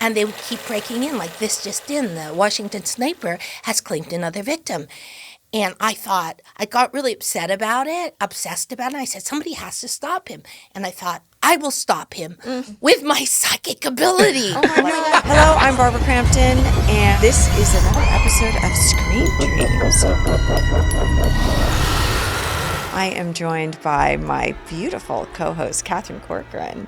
And they would keep breaking in, like this just in. The Washington sniper has claimed another victim. And I thought, I got really upset about it, obsessed about it. I said, somebody has to stop him. And I thought, I will stop him with my psychic ability. Oh my God. Hello, I'm Barbara Crampton, and this is another episode of Scream Dreams. I am joined by my beautiful co-host, Catherine Corcoran,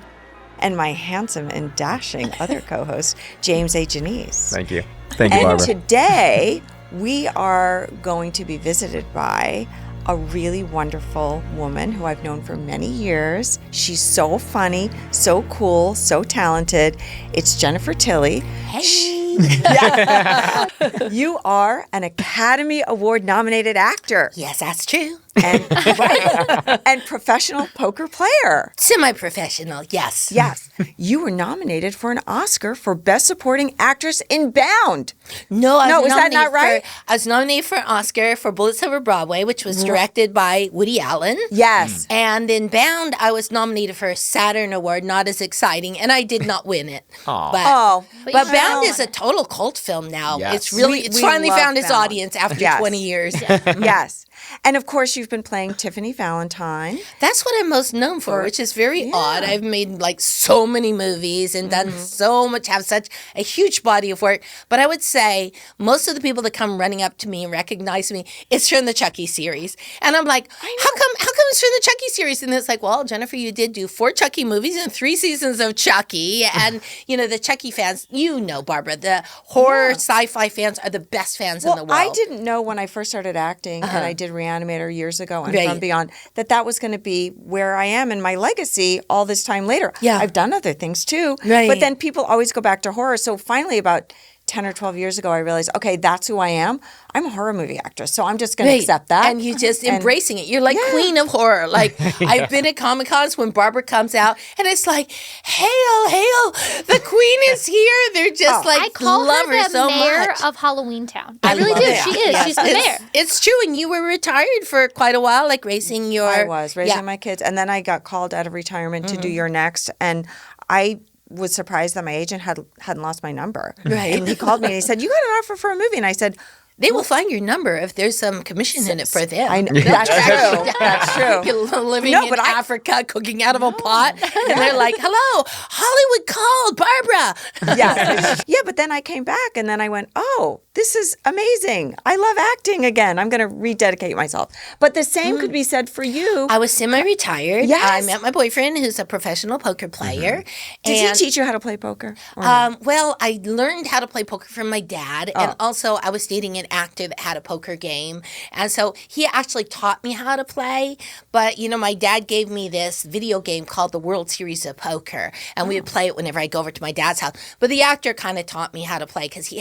and my handsome and dashing other co-host, James A. Janisse. Thank you. Thank you, Barbara. And today, we are going to be visited by a really wonderful woman who I've known for many years. She's so funny, so cool, so talented. It's Jennifer TILLY. Hey. Yeah. You are an Academy Award nominated actor. Yes, that's true. And professional poker player. Semi-professional, yes. Yes. You were nominated for an Oscar for Best Supporting Actress in Bound. No, is that not right? I was nominated for an Oscar for Bullets Over Broadway, which was directed by Woody Allen. Yes. And in Bound, I was nominated for a Saturn Award, not as exciting, and I did not win it. Aw. But Bound is a total cult film now. Yes. It's really, it's finally love found its Bound. audience after Yes. 20 years. Yes. And of course, you've been playing Tiffany Valentine. That's what I'm most known for, which is very odd. I've made like so many movies and done so much, have such a huge body of work. But I would say most of the people that come running up to me and recognize me, it's from the Chucky series. And I'm like, how come it's from the Chucky series? And it's like, well, Jennifer, you did do 4 Chucky movies and 3 seasons of Chucky. And, you know, the Chucky fans, you know, Barbara, the horror sci-fi fans are the best fans in the world. I didn't know when I first started acting and I did Re-Animator years ago and Right. From Beyond that was going to be where I am in my legacy all this time later. Yeah. I've done other things too. Right. But then people always go back to horror. So finally about 10 or 12 years ago, I realized, okay, that's who I am. I'm a horror movie actress, so I'm just going to accept that. And you just embracing it. You're like queen of horror. Like I've been at Comic-Cons when Barbara comes out and it's like, hail, hail, the queen is here. They're just like, I call love her the so mayor much. of Halloween Town. I I really love do. it. She is. Yes. She's the mayor. It's true. And you were retired for quite a while, like raising your... I was raising my kids. And then I got called out of retirement to do Your Next. And I was surprised that my agent hadn't lost my number. Right. And he called me and he said, you got an offer for a movie. And I said, They will find your number if there's some commission in it for them. I know. That's true. That's true. You're living in Africa, cooking out of a pot, and they're like, hello, Hollywood called, Barbara. Yes. Yeah, but then I came back and then I went, oh, this is amazing. I love acting again. I'm going to rededicate myself. But the same could be said for you. I was semi-retired. Yes. I met my boyfriend, who's a professional poker player. Did he teach you how to play poker? Or no? Well, I learned how to play poker from my dad, and also I was dating an actor that had a poker game, and so he actually taught me how to play. But you know, my dad gave me this video game called the World Series of Poker, and we would play it whenever I go over to my dad's house. But the actor kind of taught me how to play because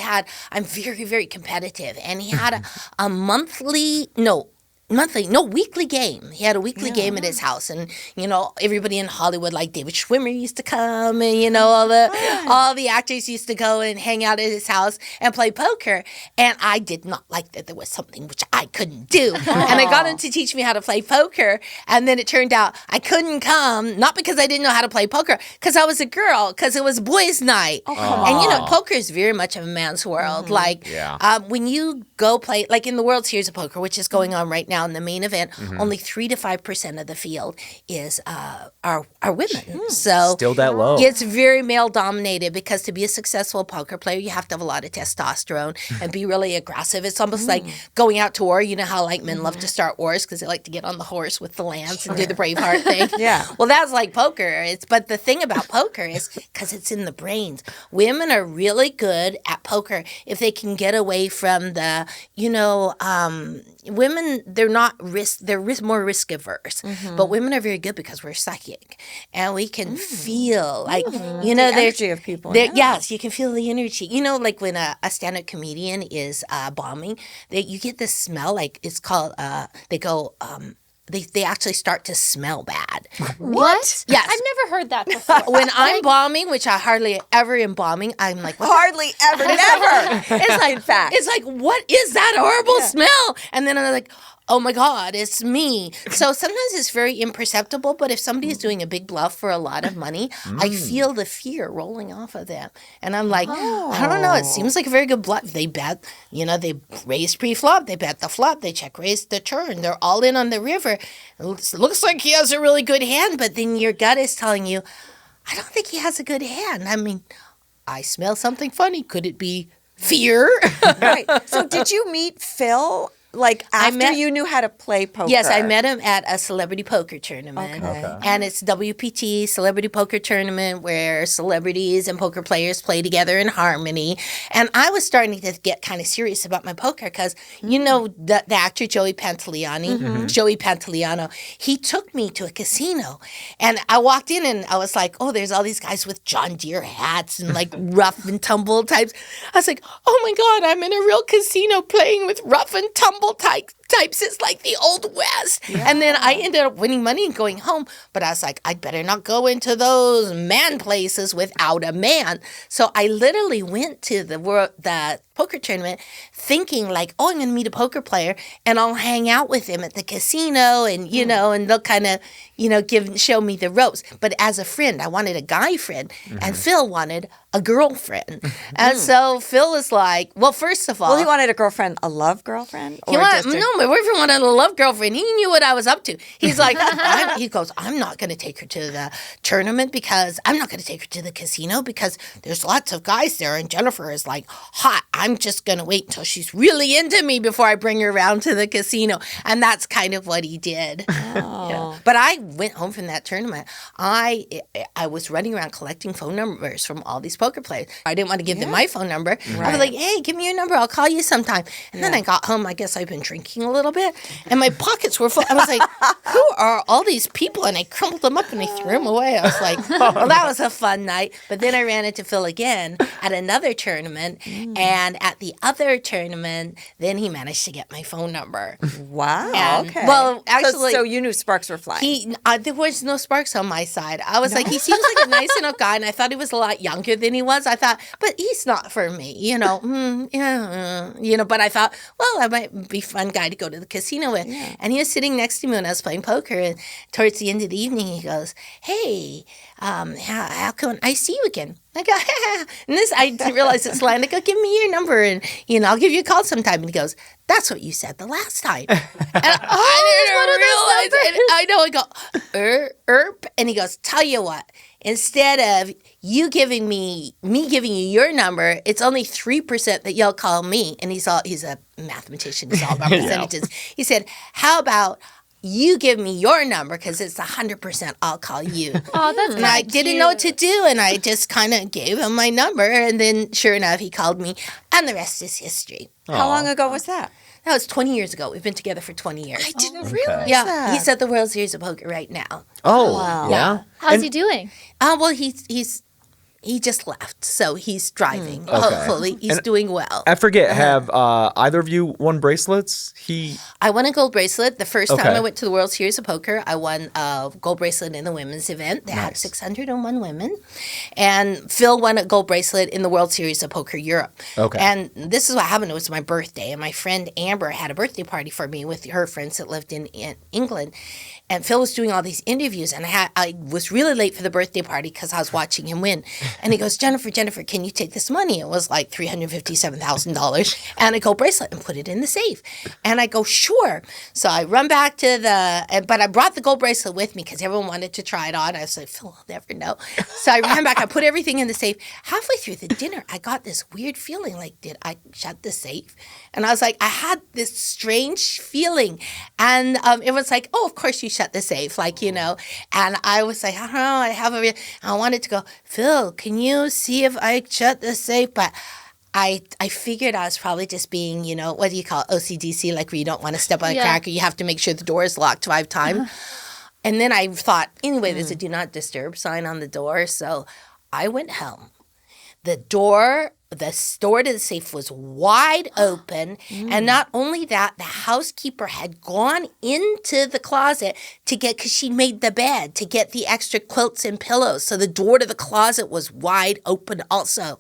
I'm very, very competitive, and he had a weekly game. He had a weekly game at his house, and you know, everybody in Hollywood, like David Schwimmer, used to come, and you know, all the actors used to go and hang out at his house and play poker. And I did not like that there was something which I couldn't do, and I got him to teach me how to play poker. And then it turned out I couldn't come, not because I didn't know how to play poker, because I was a girl, because it was boys' night. And you know, poker is very much of a man's world. Like when you go play, like in the World Series of Poker, which is going on right now. In the main event, only 3 to 5% of the field is are women. So Still that low. It's very male dominated because to be a successful poker player, you have to have a lot of testosterone and be really aggressive. It's almost like going out to war. You know how like men love to start wars because they like to get on the horse with the lance and do the Braveheart thing. Well, that's like poker. But the thing about poker is because it's in the brains. Women are really good at poker if they can get away from the, you know, women, they're more risk averse, but women are very good because we're psychic and we can feel like, you know, the energy of people. Yes, you can feel the energy. You know, like when a stand-up comedian is bombing, you get this smell, like it's called, they actually start to smell bad. What? Yes. I've never heard that before. When I'm bombing, which I hardly ever am bombing, I'm like, what Hardly ever, never. It's like, In fact. it's like, what is that horrible smell? And then I'm like, oh my God, it's me. So sometimes it's very imperceptible, but if somebody is doing a big bluff for a lot of money, I feel the fear rolling off of them. And I'm like, I don't know, it seems like a very good bluff. They bet, they raised pre-flop, they bet the flop, they check raised the turn. They're all in on the river. It looks like he has a really good hand, but then your gut is telling you, I don't think he has a good hand. I mean, I smell something funny. Could it be fear? Right. So did you meet Phil after you knew how to play poker? Yes, I met him at a celebrity poker tournament. Okay. And it's WPT, Celebrity Poker Tournament, where celebrities and poker players play together in harmony. And I was starting to get kind of serious about my poker because, the actor Joey Pantoliano, he took me to a casino. And I walked in and I was like, oh, there's all these guys with John Deere hats and like rough and tumble types. I was like, oh my God, I'm in a real casino playing with rough and tumble types. It's like the Old West. Yeah. And then I ended up winning money and going home. But I was like, I'd better not go into those man places without a man. So I literally went to the poker tournament thinking like, oh, I'm going to meet a poker player and I'll hang out with him at the casino and, and they'll kind of, show me the ropes. But as a friend, I wanted a guy friend and Phil wanted a girlfriend. And so Phil is like, well, first of all. Well, he wanted a girlfriend, a love girlfriend? No, my boyfriend wanted a love girlfriend. He knew what I was up to. He's like, he goes, I'm not going to take her to the tournament because I'm not going to take her to the casino because there's lots of guys there. And Jennifer is like hot. I'm just going to wait until she's really into me before I bring her around to the casino. And that's kind of what he did. Oh. Yeah. But I went home from that tournament. I was running around collecting phone numbers from all these poker players. I didn't want to give them my phone number. Right. I was like, hey, give me your number. I'll call you sometime. And then I got home. I guess I've been drinking a little bit. And my pockets were full. I was like, who are all these people? And I crumpled them up and I threw them away. I was like, well, that was a fun night. But then I ran into Phil again at another tournament. And at the other tournament, then he managed to get my phone number. Wow. And, okay. Well, actually. So you knew sparks were flying. There was no sparks on my side. I was like, he seems like a nice enough guy. And I thought he was a lot younger than he was. I thought, but he's not for me, But I thought, well, I might be a fun guy to go to the casino with. Yeah. And he was sitting next to me when I was playing poker. And towards the end of the evening, he goes, hey, how come I see you again? I go, and this, I didn't realize it's slang. I go, give me your number and, I'll give you a call sometime. And he goes, that's what you said the last time. And I didn't realize it. I know, I go, and he goes, tell you what, instead of you giving me giving you your number, it's only 3% that you'll call me. And he's a mathematician. He's all about percentages. He said, how about you give me your number because it's 100% I'll call you. Oh, that's And I didn't know what to do, and I just kind of gave him my number, and then sure enough, he called me, and the rest is history. How long ago was that? That was 20 years ago. We've been together for 20 years. I didn't realize that. Yeah, he's at the World Series of Poker right now. Oh, wow. Yeah. How's he doing? Well, he just left, so he's driving. Hopefully, he's doing well. I forget, have either of you won bracelets? I won a gold bracelet. The first time I went to the World Series of Poker, I won a gold bracelet in the women's event. They had 601 women. And Phil won a gold bracelet in the World Series of Poker Europe. Okay. And this is what happened. It was my birthday, and my friend Amber had a birthday party for me with her friends that lived in England. And Phil was doing all these interviews, and I was really late for the birthday party because I was watching him win. And he goes, Jennifer, can you take this money? It was like $357,000 and a gold bracelet and put it in the safe. And I go, sure. So I run back to but I brought the gold bracelet with me because everyone wanted to try it on. I was like, Phil, I'll never know. So I ran back, I put everything in the safe. Halfway through the dinner, I got this weird feeling like, did I shut the safe? And I was like, I had this strange feeling. And it was like, oh, of course you shut the safe, And I was like, I don't know, I wanted to go, Phil, can you see if I shut the safe? But I figured I was probably just being, what do you call it, OCDC, like where you don't want to step on a crack or you have to make sure the door is locked 5 times. And then I thought, anyway, there's a do not disturb sign on the door. So I went home. The door the door to the safe was wide open. And not only that, the housekeeper had gone into the closet to get, because she made the bed, to get the extra quilts and pillows. So the door to the closet was wide open also.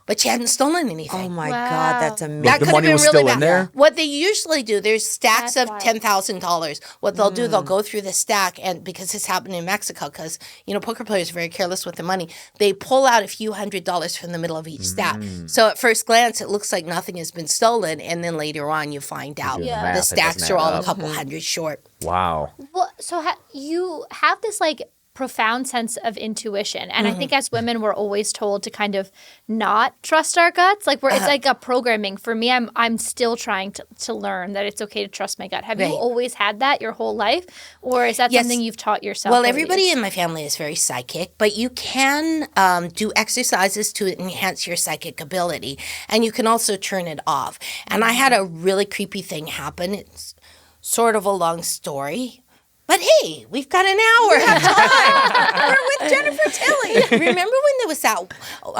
But she hadn't stolen anything. Oh my Wow. God, that's amazing. That The could have money been was really still in bad. there? What they usually do, there's stacks That's of wild. $10,000. What they'll do, they'll go through the stack, and because this happened in Mexico, because poker players are very careless with the money, they pull out a few $100s from the middle of each stack. So at first glance, it looks like nothing has been stolen, and then later on, you find out do the Yeah. math, the it stacks doesn't are add all a up. couple hundred short. Wow. Well, so you have this like profound sense of intuition, and I think as women we're always told to kind of not trust our guts. Like it's like a programming. For me, I'm still trying to learn that it's okay to trust my gut. Have you Right. always had that your whole life, or is that Yes. something you've taught yourself? Well, over the everybody years? in my family is very psychic, but you can do exercises to enhance your psychic ability, and you can also turn it off. And I had a really creepy thing happen. It's sort of a long story. But hey, we've got an hour. We're with Jennifer Tilly. Remember when there was that?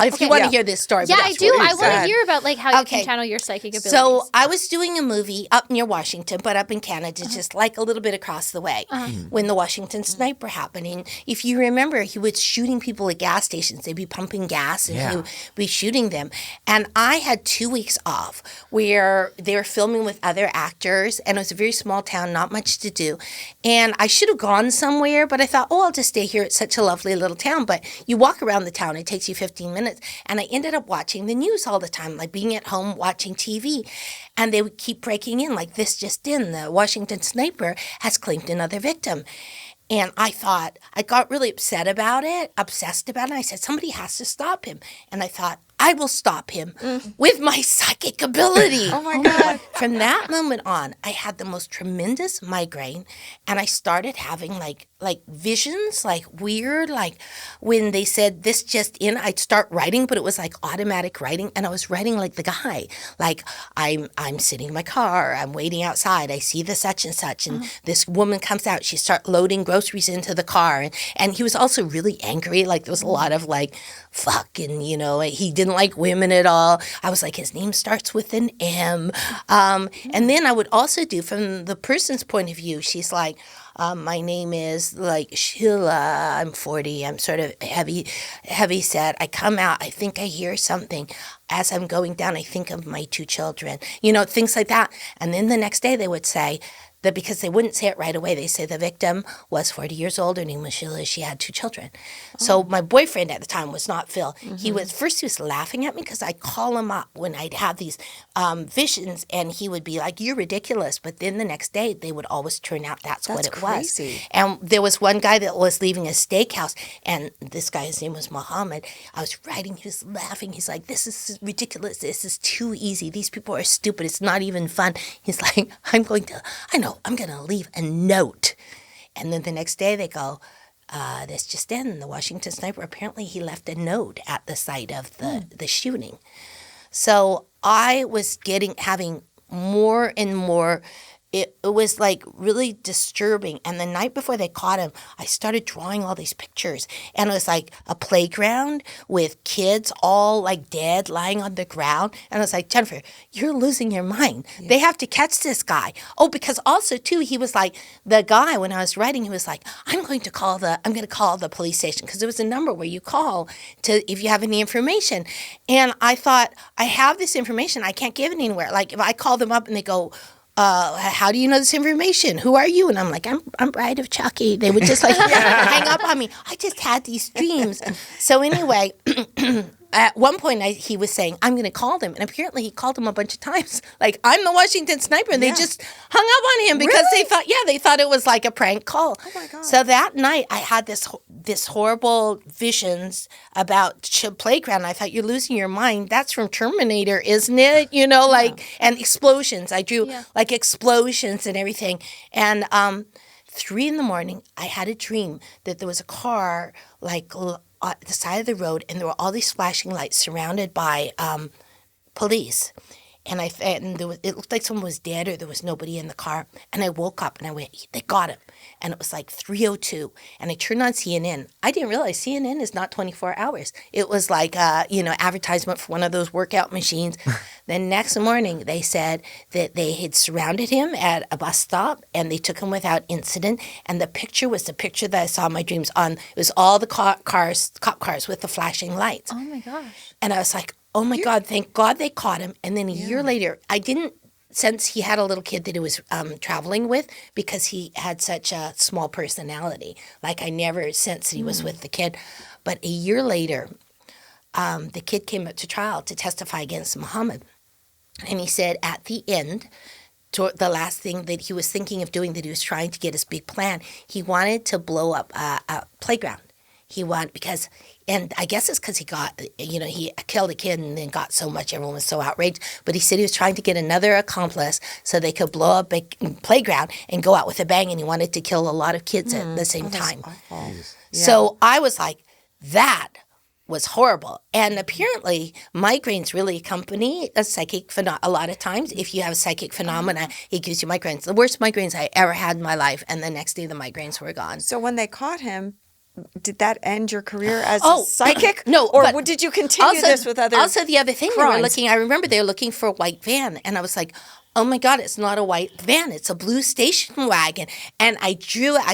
If you want to hear this story, Yeah, but I that's do. what I it want to said. hear about like how you Okay. can channel your psychic abilities. So I was doing a movie up near Washington, but up in Canada, just like a little bit across the way, when the Washington sniper happened. And if you remember, he was shooting people at gas stations. They'd be pumping gas, and he would be shooting them. And I had 2 weeks off where they were filming with other actors, and it was a very small town, not much to do. And I should have gone somewhere, but I thought, I'll just stay here. It's such a lovely little town. But you walk around the town, it takes you 15 minutes. And I ended up watching the news all the time, like being at home watching TV. And they would keep breaking in, like this just in, the Washington sniper has claimed another victim. And I thought, I got really upset about it, obsessed about it. I said, somebody has to stop him. And I thought, I will stop him with my psychic ability. Oh my God. From that moment on, I had the most tremendous migraine, and I started having like visions, like weird, like when they said this just in, I'd start writing, but it was like automatic writing, and I was writing like the guy, like I'm sitting in my car, I'm waiting outside, I see the such and such, and this woman comes out, she start loading groceries into the car, and he was also really angry, like there was a lot of like fuck, and he didn't like women at all. I was like, his name starts with an M. And then I would also do, from the person's point of view, she's like, my name is like Sheila, I'm 40, I'm sort of heavy set. I come out, I think I hear something. As I'm going down, I think of my 2 children, things like that. And then the next day they would say, that because they wouldn't say it right away, they say the victim was 40 years old, her name was Sheila, she had 2 children. So my boyfriend at the time was not Phil. He was laughing at me because I'd call him up when I'd have these visions, and he would be like, you're ridiculous. But then the next day, they would always turn out that's what it crazy. was. And there was one guy that was leaving a steakhouse, and this guy, his name was Mohammed. I was writing, he was laughing. He's like, this is ridiculous. This is too easy. These people are stupid. It's not even fun. He's like, I'm going to leave a note. And then the next day they go, this just in, the Washington sniper, apparently he left a note at the site of the shooting. So I was having more and more, it was like really disturbing. And the night before they caught him, I started drawing all these pictures. And it was like a playground with kids all like dead, lying on the ground. And I was like, Jennifer, you're losing your mind. Yeah. They have to catch this guy. Oh, because also too, he was like, the guy, when I was writing, he was like, I'm going to call the police station, because there was a number where you call if you have any information. And I thought, I have this information. I can't give it anywhere. Like if I call them up and they go, how do you know this information? Who are you? And I'm like, I'm Bride of Chucky. They would just like hang up on me. I just had these dreams. So anyway, at one point he was saying, I'm going to call them. And apparently he called them a bunch of times. Like, I'm the Washington sniper. And they just hung up on him because they thought it was like a prank call. Oh my God. So that night I had this horrible visions about playground. I thought, you're losing your mind. That's from Terminator, isn't it? And explosions. I drew like explosions and everything. And 3 a.m, I had a dream that there was a car like at the side of the road, and there were all these flashing lights surrounded by police. and it looked like someone was dead or there was nobody in the car. And I woke up and I went, they got him. And it was like 3:02. And I turned on CNN. I didn't realize CNN is not 24 hours. It was like, advertisement for one of those workout machines. Then next morning, they said that they had surrounded him at a bus stop and they took him without incident. And the picture was the picture that I saw in my dreams on. It was all the cop cars with the flashing lights. Oh my gosh. And I was like, oh my God, thank God they caught him. And then a year later, I didn't sense he had a little kid that he was traveling with because he had such a small personality. Like I never sensed that he was with the kid. But a year later, the kid came up to trial to testify against Muhammad. And he said at the end, the last thing that he was thinking of doing, that he was trying to get his big plan, he wanted to blow up a playground. And I guess it's because he killed a kid and then got so much, everyone was so outraged. But he said he was trying to get another accomplice so they could blow up a playground and go out with a bang. And he wanted to kill a lot of kids at the same time. Yeah. So I was like, that was horrible. And apparently migraines really accompany a psychic phenomena. A lot of times if you have a psychic phenomena, it gives you migraines. The worst migraines I ever had in my life. And the next day the migraines were gone. So when they caught him, did that end your career as a psychic? No. Or did you continue this with other Also, the other thing crimes? I remember they were looking for a white van. And I was like, oh my God, it's not a white van. It's a blue station wagon. And I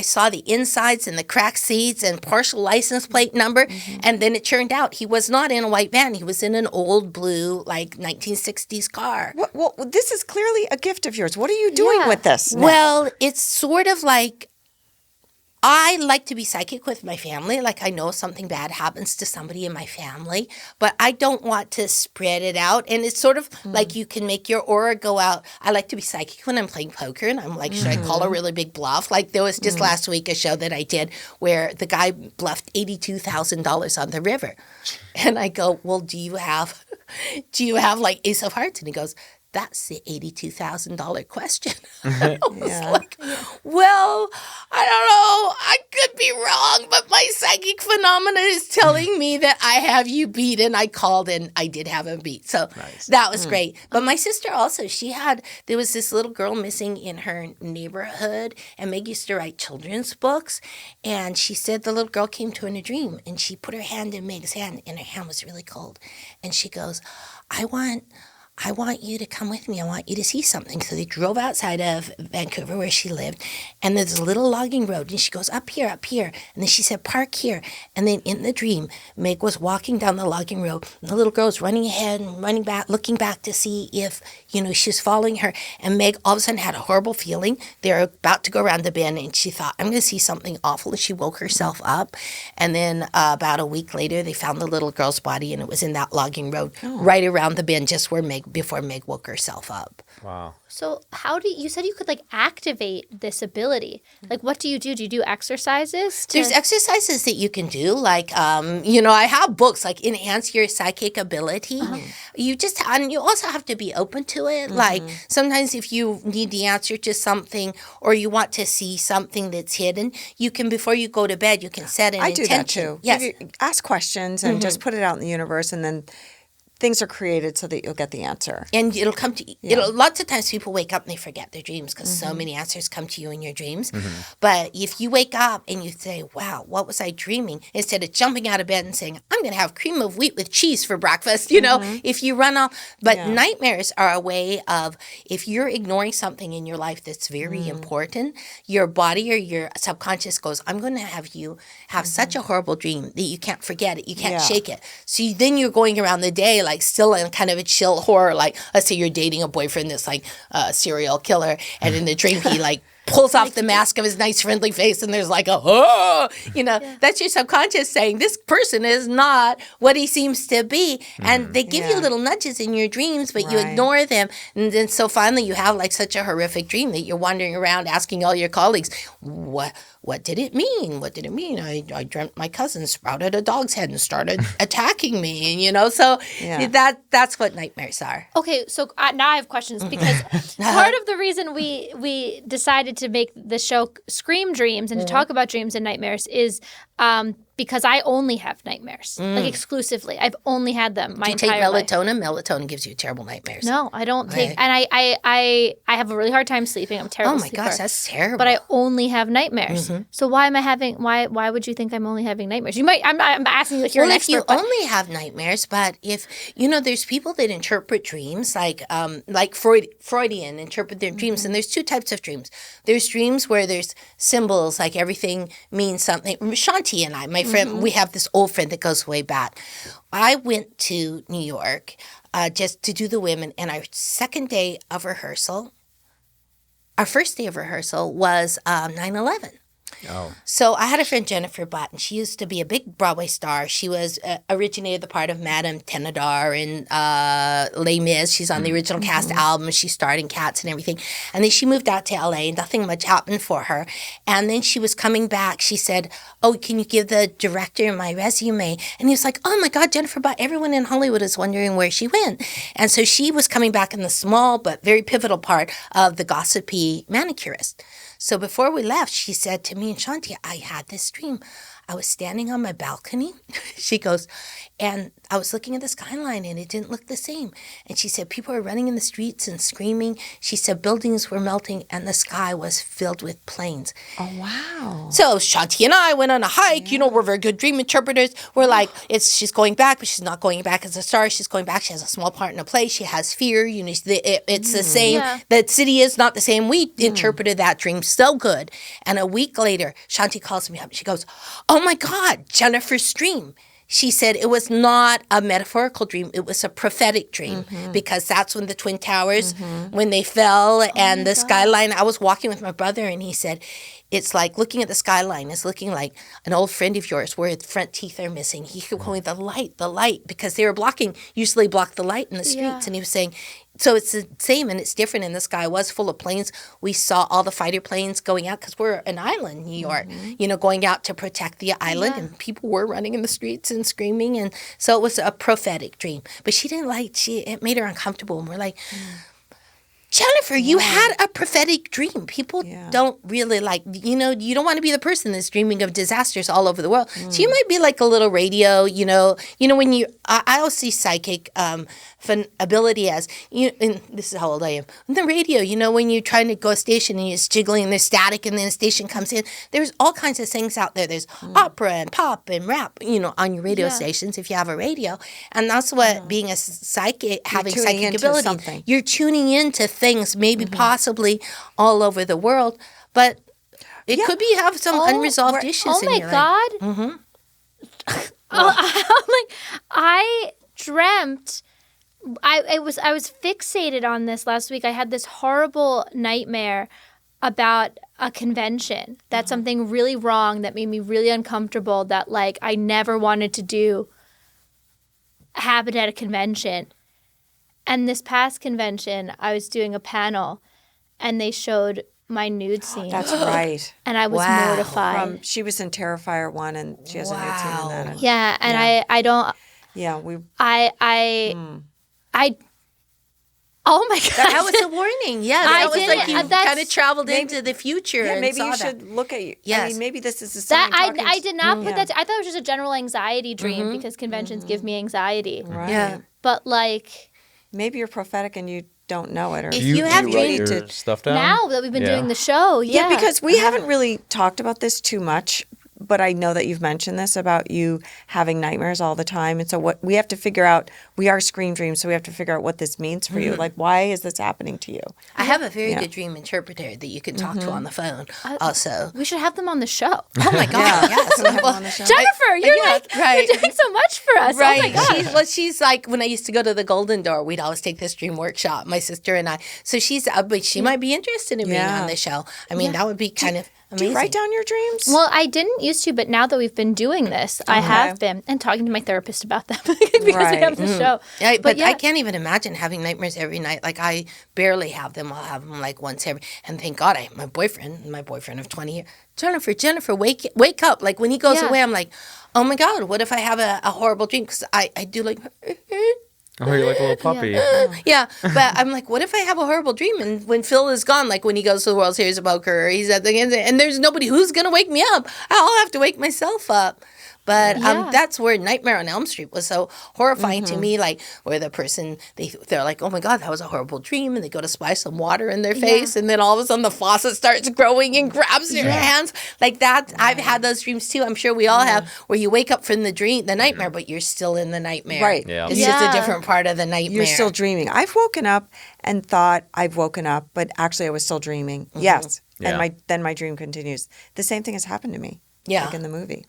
saw the insides and the cracked seats and partial license plate number. And then it turned out he was not in a white van. He was in an old blue, like 1960s car. Well, this is clearly a gift of yours. What are you doing with this now? Well, it's sort of like, I like to be psychic with my family. Like I know something bad happens to somebody in my family, but I don't want to spread it out. And it's sort of like you can make your aura go out. I like to be psychic when I'm playing poker and I'm like, should I call a really big bluff? Like there was just last week a show that I did where the guy bluffed $82,000 on the river. And I go, well, do you have like Ace of Hearts? And he goes, that's the $82,000 question. I was like, well, I don't know. I could be wrong, but my psychic phenomena is telling me that I have you beat. And I called and I did have him beat. So that was great. But my sister also, there was this little girl missing in her neighborhood. And Meg used to write children's books. And she said the little girl came to her in a dream. And she put her hand in Meg's hand. And her hand was really cold. And she goes, I want you to come with me. I want you to see something. So they drove outside of Vancouver where she lived. And there's a little logging road. And she goes, up here, up here. And then she said, park here. And then in the dream, Meg was walking down the logging road. And the little girl was running ahead and running back, looking back to see if, she was following her. And Meg all of a sudden had a horrible feeling. They were about to go around the bend. And she thought, I'm going to see something awful. And she woke herself up. And then about a week later, they found the little girl's body. And it was in that logging road right around the bend, just where before Meg woke herself up. Wow. So you said you could like activate this ability. Like what do? Do you do exercises? There's exercises that you can do. Like, I have books like Enhance Your Psychic Ability. You also have to be open to it. Like sometimes if you need the answer to something or you want to see something that's hidden, you can, before you go to bed, you can set an intention. I do that too. Yes. Ask questions and just put it out in the universe and then things are created so that you'll get the answer. And it'll come to you. Lots of times people wake up and they forget their dreams because so many answers come to you in your dreams. But if you wake up and you say, wow, what was I dreaming? Instead of jumping out of bed and saying, I'm going to have cream of wheat with cheese for breakfast, if you run off. But nightmares are a way of, if you're ignoring something in your life that's very important, your body or your subconscious goes, I'm going to have you have such a horrible dream that you can't forget it. You can't shake it. So then you're going around the day like still in kind of a chill horror, like let's say you're dating a boyfriend that's like a serial killer, and in the dream he like pulls off the mask of his nice friendly face and there's like that's your subconscious saying this person is not what he seems to be. And they give you little nudges in your dreams, but you ignore them. And then so finally you have like such a horrific dream that you're wandering around asking all your colleagues, what did it mean? What did it mean? I dreamt my cousin sprouted a dog's head and started attacking me. And, so that's what nightmares are. Okay, so now I have questions because part of the reason we decided to make the show Scream Dreams and to talk about dreams and nightmares is because I only have nightmares, like exclusively. I've only had them my Do you take entire life. melatonin? Melatonin gives you terrible nightmares. No, I don't take, Right. and I have a really hard time sleeping. I'm a terrible Oh my sleeper. gosh, that's terrible. But I only have nightmares. So why am I having? Why would you think I'm only having nightmares? You might. I'm asking you like you're an if you expert. But only have nightmares, but if there's people that interpret dreams like Freudian interpret their dreams, and there's two types of dreams. There's dreams where there's symbols, like everything means something. Shanti and I, my friend, we have this old friend that goes way back. I went to New York just to do the women, and our second day of rehearsal, our first day of rehearsal was 9/11. Oh. So I had a friend, Jennifer Button. She used to be a big Broadway star. She was originated the part of Madame Tenadar in Les Mis. She's on the original cast album. She starred in Cats and everything. And then she moved out to LA and nothing much happened for her. And then she was coming back. She said, "Oh, can you give the director my resume?" And he was like, "Oh my God, Jennifer Button, everyone in Hollywood is wondering where she went." And so she was coming back in the small but very pivotal part of the gossipy manicurist. So before we left, she said to me and Shanti, "I had this dream. I was standing on my balcony," she goes, "and I was looking at the skyline and it didn't look the same." And she said people were running in the streets and screaming. She said buildings were melting and the sky was filled with planes. Oh, wow. So Shanti and I went on a hike. We're very good dream interpreters. We're like, she's going back, but she's not going back as a star. She's going back. She has a small part in a play. She has fear. It's the same. Yeah. The city is not the same. We interpreted that dream so good. And a week later, Shanti calls me up. She goes, "Oh my God, Jennifer's dream." She said it was not a metaphorical dream. It was a prophetic dream because that's when the Twin Towers, when they fell and the skyline. I was walking with my brother and he said, it's like looking at the skyline. It's looking like an old friend of yours where the front teeth are missing. He kept going, the light, because they were usually block the light in the streets. Yeah. And he was saying, so it's the same and it's different. And the sky was full of planes. We saw all the fighter planes going out because we're an island, New York, going out to protect the island. And people were running in the streets and screaming. And so it was a prophetic dream. But she didn't it made her uncomfortable. And we're like, Jennifer, you had a prophetic dream. People don't really you don't want to be the person that's dreaming of disasters all over the world. So you might be like a little radio, when I always see psychic ability as, and this is how old I am, on the radio, when you're trying to go a station and you're just jiggling and there's static and then a station comes in. There's all kinds of things out there. There's opera and pop and rap, on your radio stations if you have a radio. And that's what being a psychic, having psychic ability. Something. You're tuning into things maybe possibly all over the world, but it could be have some unresolved issues in your life. Oh my God. I dreamt. I was fixated on this last week. I had this horrible nightmare about a convention. That something really wrong that made me really uncomfortable. That I never wanted to do. Happened at a convention. And this past convention, I was doing a panel, and they showed my nude scene. That's right. And I was mortified. She was in Terrifier 1, and she has a nude scene in that. And, yeah, and I don't. Yeah, we. Oh my God! That was a warning. Yeah, that was like you kind of traveled into the future. Yeah, and maybe saw you that. should look at you. Yes. I mean, maybe this is a sign. I did not put that. I thought it was just a general anxiety dream because conventions give me anxiety. Right. Yeah. But maybe you're prophetic and you don't know it. Or If you have do you write dreams your stuff down? now that we've been doing the show, yeah, because we haven't really talked about this too much. But I know that you've mentioned this about you having nightmares all the time. And so what we have to figure out, we are screen dreams, so we have to figure out what this means for you. Like, why is this happening to you? I have a very good dream interpreter that you can talk to on the phone also. we should have them on the show. Oh my God, yes. Can we have them on the show? Jennifer, you're right. you're doing so much for us. Right. Oh my God. She's like, when I used to go to the Golden Door, we'd always take this dream workshop, my sister and I. So but she might be interested in being on the show. I mean, that would be kind of amazing. Do you write down your dreams? Well, I didn't used to, but now that we've been doing this, I have been, and talking to my therapist about that because we have the show. Yeah, but I can't even imagine having nightmares every night. Like, I barely have them. I'll have them like once every. And thank God, my boyfriend of 20 years, Jennifer, wake up! Like when he goes away, I'm like, oh my God, what if I have a horrible dream? Because I do like. Oh, you're like a little puppy. Yeah, but I'm like, what if I have a horrible dream and when Phil is gone, like when he goes to the World Series of Poker, or he's at the end, and there's nobody who's gonna wake me up. I'll have to wake myself up. But that's where Nightmare on Elm Street was so horrifying to me, like where the person, they're like, oh my God, that was a horrible dream. And they go to splash some water in their face. And then all of a sudden the faucet starts growing and grabs your hands. Like that, I've had those dreams too. I'm sure we all have, where you wake up from the nightmare, but you're still in the nightmare. Right. Yeah. It's just a different part of the nightmare. You're still dreaming. I've woken up and thought I've woken up, but actually I was still dreaming. Yes. Yeah. And then my dream continues. The same thing has happened to me. Yeah. Like in the movie.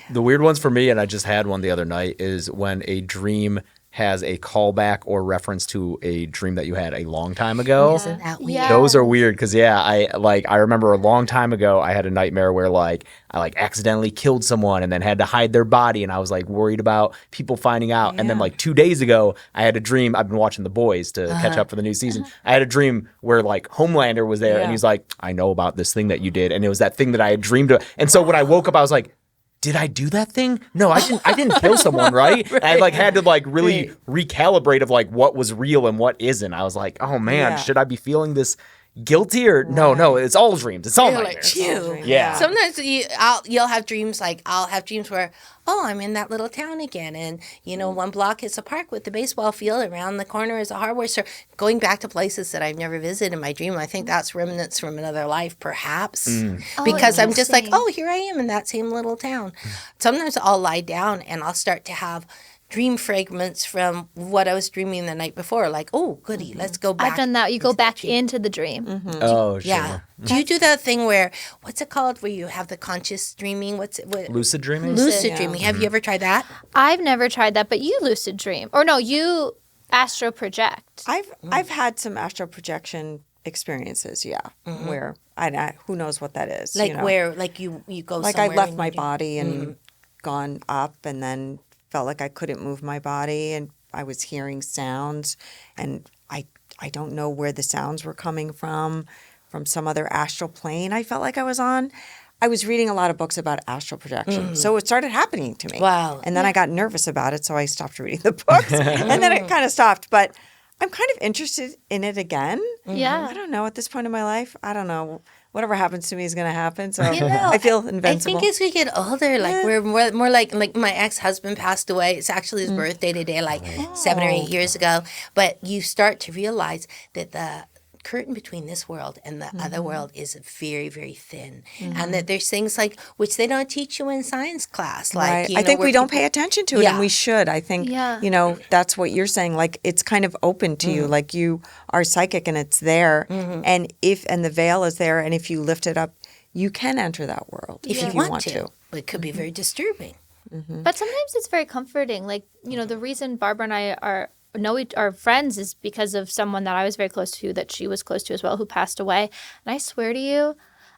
The weird ones for me, and I just had one the other night, is when a dream has a callback or reference to a dream that you had a long time ago. Isn't that weird? Yeah. Those are weird because I remember a long time ago I had a nightmare where I accidentally killed someone and then had to hide their body, and I was like worried about people finding out. And then like 2 days ago I had a dream. I've been watching The Boys to catch up for the new season. I had a dream where like Homelander was there and he's like, I know about this thing that you did, and it was that thing that I had dreamed of. And so when I woke up I was like, did I do that thing? No, I didn't kill someone, right? And I had to really recalibrate of what was real and what isn't. I was like, oh man, should I be feeling this guilty or no, it's all dreams. It's all nightmares. Yeah. Sometimes you'll have dreams, like I'll have dreams where, I'm in that little town again, and one block is a park with the baseball field, around the corner is a hardware store, going back to places that I've never visited in my dream. I think that's remnants from another life, perhaps, because I'm just like, here I am in that same little town. Sometimes I'll lie down and I'll start to have dream fragments from what I was dreaming the night before. Like, oh, goody, let's go back. I've done that. You go back into the dream. Oh, sure. Yeah. Do you do that thing where, what's it called, where you have the conscious dreaming? Lucid dreaming? Lucid dreaming. Have you ever tried that? I've never tried that, but you lucid dream. Or no, you astro project. I've had some astral projection experiences, where who knows what that is. Like where, like you go like somewhere. I left my body and gone up and then felt like I couldn't move my body, and I was hearing sounds, and I don't know where the sounds were coming from some other astral plane. I felt like I was reading a lot of books about astral projection. So it started happening to me. Wow. And then I got nervous about it, so I stopped reading the books. And then it kind of stopped. But I'm kind of interested in it again. Yeah. I don't know, at this point in my life, I don't know. Whatever happens to me is going to happen. So I feel invincible. I think as we get older, like we're more like my ex-husband passed away. It's actually his birthday today, 7 or 8 years ago. But you start to realize that the curtain between this world and the other world is very, very thin, and that there's things which they don't teach you in science class. I think we don't pay attention to it, and we should. I think that's what you're saying. Like, it's kind of open to you. Like, you are psychic, and it's there, and the veil is there, and if you lift it up, you can enter that world if you want to. But it could be very disturbing. But sometimes it's very comforting. Like, the reason Barbara and I are friends is because of someone that I was very close to, that she was close to as well, who passed away. And I swear to you,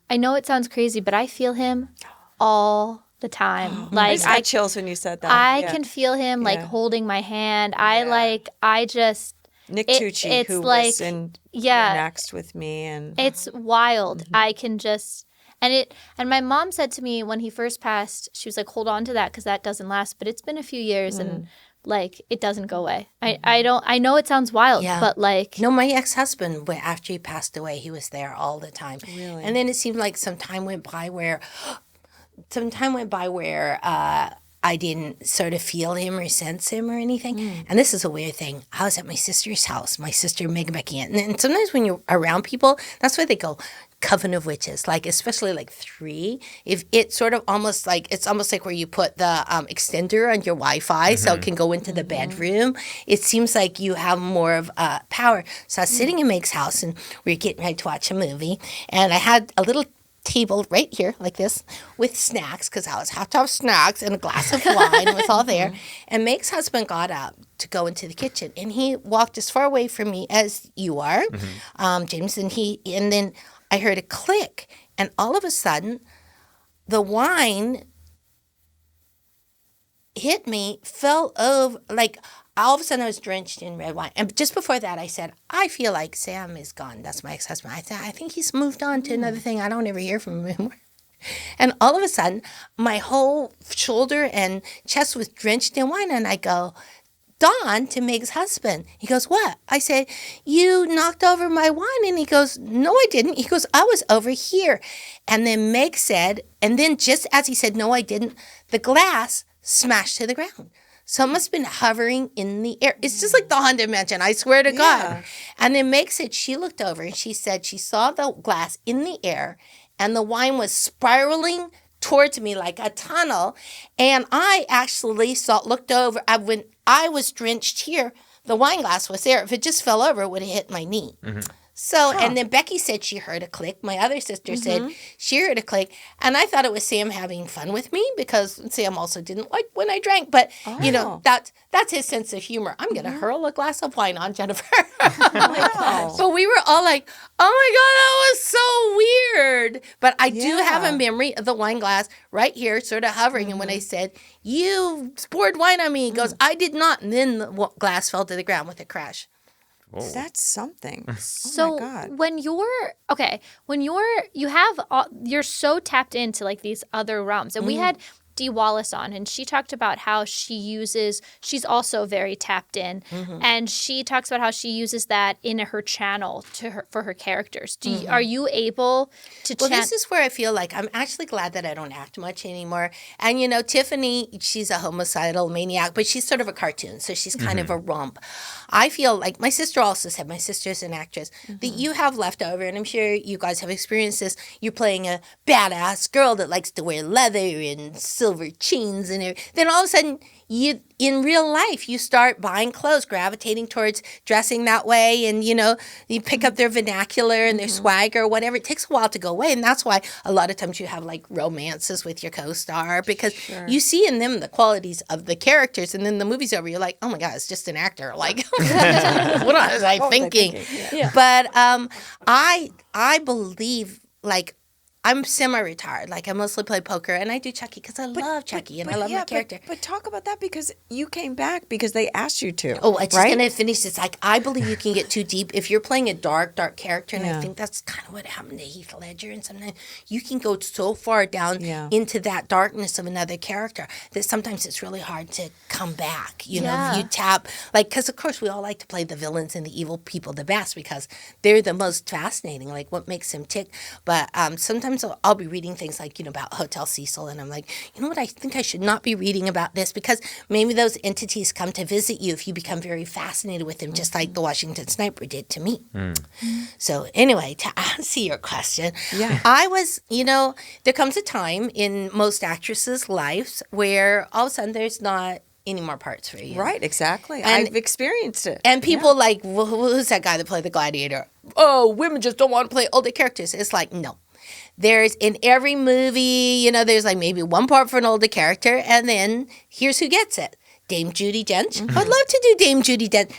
I know it sounds crazy, but I feel him all the time. I just got chills when you said that. I can feel him holding my hand. I just Nick Tucci, who was in Next with me, and it's wild. I can just and my mom said to me when he first passed, she was like, hold on to that because that doesn't last. But it's been a few years and it doesn't go away. I know it sounds wild, but No, my ex-husband, after he passed away, he was there all the time. Really? And then it seemed like some time went by where I didn't sort of feel him or sense him or anything. And this is a weird thing. I was at my sister's house, my sister Megan Becky. And sometimes when you're around people, that's why they go coven of witches, especially 3. If it's sort of almost like where you put the extender on your Wi-Fi so it can go into the bedroom. It seems like you have more of power. So I was sitting in Meg's house and we were getting ready to watch a movie, and I had a little table right here like this with snacks because I was have to have snacks and a glass of wine was all there. And Meg's husband got up to go into the kitchen, and he walked as far away from me as you are, James, and then I heard a click, and all of a sudden the wine hit me, fell over, all of a sudden I was drenched in red wine. And just before that I said, I feel like Sam is gone. That's my ex-husband. I said, I think he's moved on to another thing. I don't ever hear from him anymore. And all of a sudden my whole shoulder and chest was drenched in wine, and I go, Don to Meg's husband. He goes, what? I said, you knocked over my wine. And he goes, no, I didn't. He goes, I was over here. And then Meg said, and then just as he said, no, I didn't, the glass smashed to the ground. So it must have been hovering in the air. It's just like the Haunted Mansion, I swear to God. And then Meg said she looked over and she said she saw the glass in the air and the wine was spiraling towards me like a tunnel. And I actually looked over. When I was drenched here, the wine glass was there. If it just fell over, it would have hit my knee. So, and then Becky said she heard a click. My other sister said she heard a click. And I thought it was Sam having fun with me because Sam also didn't like when I drank. But, you know, that's his sense of humor. I'm going to hurl a glass of wine on Jennifer. But we were all like, oh my God, that was so weird. But I do have a memory of the wine glass right here sort of hovering. And when I said, you poured wine on me, he goes, I did not. And then the glass fell to the ground with a crash. Whoa. That's something. So oh my God. when you're you're so tapped into like these other realms, and we had Dee Wallace on, and she talked about how she's also very tapped in, and she talks about how she uses that in her channel for her characters. Are you able to? Well, this is where I feel like I'm actually glad that I don't act much anymore. And you know, Tiffany, she's a homicidal maniac, but she's sort of a cartoon, so she's kind of a romp. I feel like my sister also said, my sister's an actress, that you have leftover, and I'm sure you guys have experienced this. You're playing a badass girl that likes to wear leather and silver chains and everything. Then all of a sudden, in real life, you start buying clothes, gravitating towards dressing that way, and you know, you pick up their vernacular and their swagger or whatever. It takes a while to go away, and that's why a lot of times you have like romances with your co-star because you see in them the qualities of the characters, and then the movie's over, you're like, oh my God, it's just an actor. Like, what was I thinking? Yeah. But I believe like. I'm semi-retired. Like, I mostly play poker, and I do Chucky because I love Chucky, and I love my character. But talk about that because you came back because they asked you to. Oh, I just going to finish this. Like, I believe you can get too deep. If you're playing a dark character, and I think that's kind of what happened to Heath Ledger, and sometimes you can go so far down into that darkness of another character that sometimes it's really hard to come back. You know, if you tap, like, because of course we all like to play the villains and the evil people the best because they're the most fascinating, like what makes them tick. But sometimes I'll be reading things like, you know, about Hotel Cecil, and I'm like, you know what, I think I should not be reading about this because maybe those entities come to visit you if you become very fascinated with them, just like the Washington Sniper did to me. So anyway, to answer your question, I was, you know, there comes a time in most actresses' lives where all of a sudden there's not any more parts for you. Right, exactly. And I've experienced it. And people like, well, who's that guy that played the Gladiator? Oh, women just don't want to play older characters. It's like, no. There's in every movie, you know, there's like maybe one part for an older character, and then here's who gets it. Dame Judi Dench. I'd love to do Dame Judi Dench.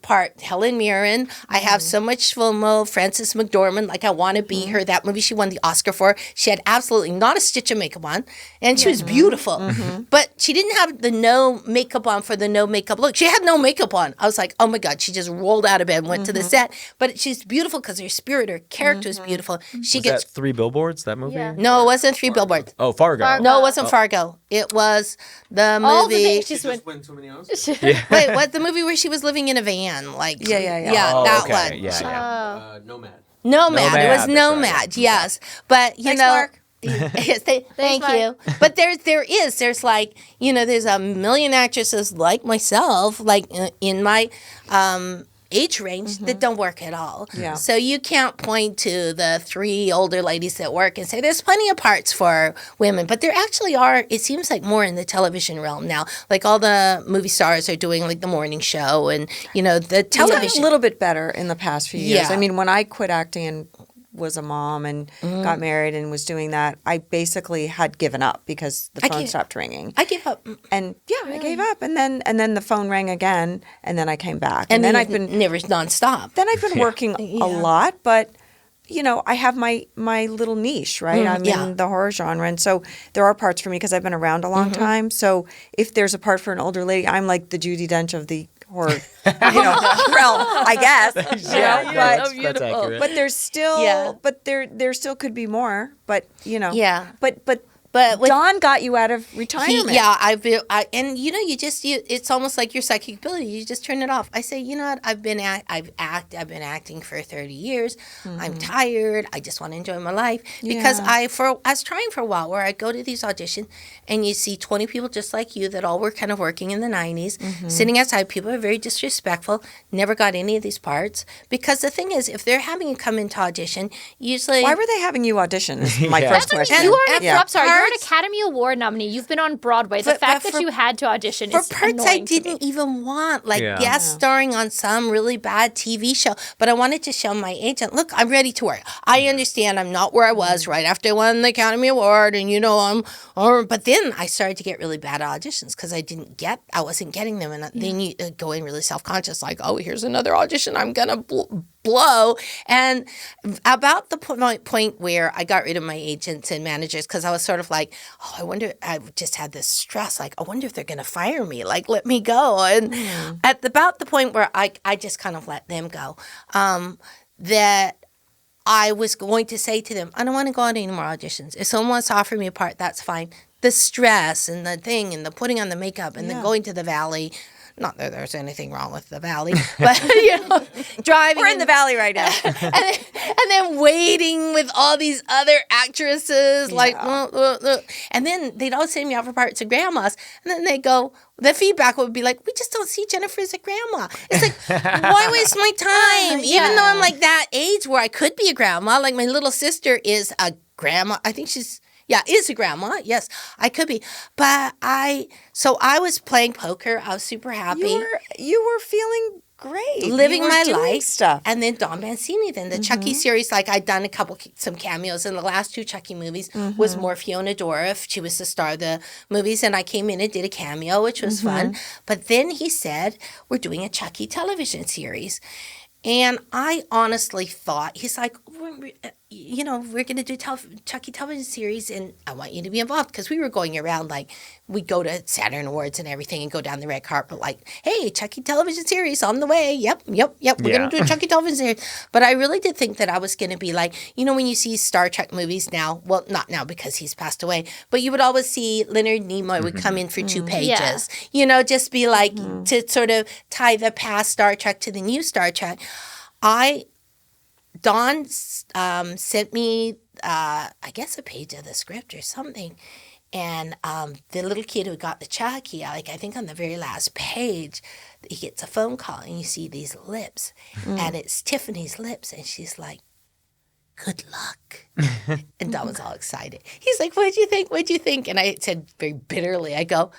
Part Helen Mirren. I have so much FOMO. Frances McDormand, like I want to be her. That movie she won the Oscar for. She had absolutely not a stitch of makeup on, and she was beautiful. But she didn't have the no makeup on for the no makeup look. She had no makeup on. I was like, oh my God, she just rolled out of bed and went to the set. But she's beautiful because her spirit, her character is beautiful. She Was gets that 3 Billboards, that movie? Yeah. no, it wasn't Three Billboards. Oh, Fargo. No, it wasn't Fargo. It was the movie. All the things She she's just win so many Oscars. Wait, what? The movie where she was living in a van, like Yeah. Oh, that okay. one. Yeah. Nomad. Nomad. It was Nomad, that's Nomad. right. Yes, but you Thanks, know. Mark. Yes, thank Mark. you. But there's like, you know, there's a million actresses like myself, like in my age range that don't work at all. Yeah. So you can't point to the 3 older ladies that work and say there's plenty of parts for women, but there actually are. It seems like more in the television realm now. Like all the movie stars are doing like the morning show, and you know the It's gotten television. a little bit better in the past few years. Yeah. I mean, when I quit acting and was a mom and got married and was doing that, I basically had given up because the phone stopped ringing. I give up. And I gave up, and then the phone rang again, and then I came back, And then then I've been never nonstop. then I've been working a lot, but you know, I have my little niche, right? I'm in the horror genre, and so there are parts for me because I've been around a long time. So if there's a part for an older lady, I'm like the Judi Dench of the horror, realm, I guess. That's accurate. But there's still, but there still could be more. But you know, but But with Don got you out of retirement. it's almost like your psychic ability. You just turn it off. I say, you know what? I've been acting for 30 years. I'm tired. I just want to enjoy my life because I was trying for a while where I go to these auditions and you see 20 people just like you that all were kind of working in the 90s, sitting outside. People are very disrespectful. Never got any of these parts because the thing is, if they're having you come into audition, usually Why were they having you audition? Is my first question. You are an, I'm sorry, you're an parts- Academy Award nominee. You've been on Broadway. The fact that you had to audition for is parts I annoying to me. didn't even want, like guest starring on some really bad TV show. But I wanted to show my agent, look, I'm ready to work. I understand I'm not where I was right after I won the Academy Award, and but then I started to get really bad auditions because I wasn't getting them, and then you go in really self-conscious, like, oh, here's another audition I'm gonna blow. And about the point where I got rid of my agents and managers because I was sort of like, oh, I wonder, I just had this stress, like, I wonder if they're going to fire me, like, let me go. And at about the point where I just kind of let them go, that I was going to say to them, I don't want to go on any more auditions. If someone wants to offer me a part, that's fine. The stress and the thing and the putting on the makeup and then going to the Valley, not that there's anything wrong with the Valley, but, driving. We're in the Valley right now. and then waiting with all these other actresses, and then they'd all send me out for parts of grandmas, and then they go, the feedback would be like, we just don't see Jennifer as a grandma. It's like, why waste my time? Even though I'm like that age where I could be a grandma, like my little sister is a grandma. I think she's is a grandma. Yes, I could be. But I was playing poker. I was super happy. You were feeling great. Living You were my doing life. stuff. And then Dawn Mancini, then the Chucky series, like I'd done some cameos in the last 2 Chucky movies, was more Fiona Dorff. She was the star of the movies, and I came in and did a cameo, which was fun. But then he said, we're doing a Chucky television series. And I honestly thought, he's like, we're going to do Chucky television series, and I want you to be involved. Because we were going around, like, we go to Saturn Awards and everything and go down the red carpet, like, hey, Chucky television series on the way. Yep. We're going to do a Chucky television series. But I really did think that I was going to be like, when you see Star Trek movies now, well, not now because he's passed away, but you would always see Leonard Nimoy would come in for 2 pages. Just be like, to sort of tie the past Star Trek to the new Star Trek. Dawn sent me, I guess, a page of the script or something. And the little kid who got the Chucky, I think on the very last page, he gets a phone call and you see these lips. And it's Tiffany's lips. And she's like, good luck. And Dawn was all excited. He's like, what'd you think? And I said very bitterly, I go,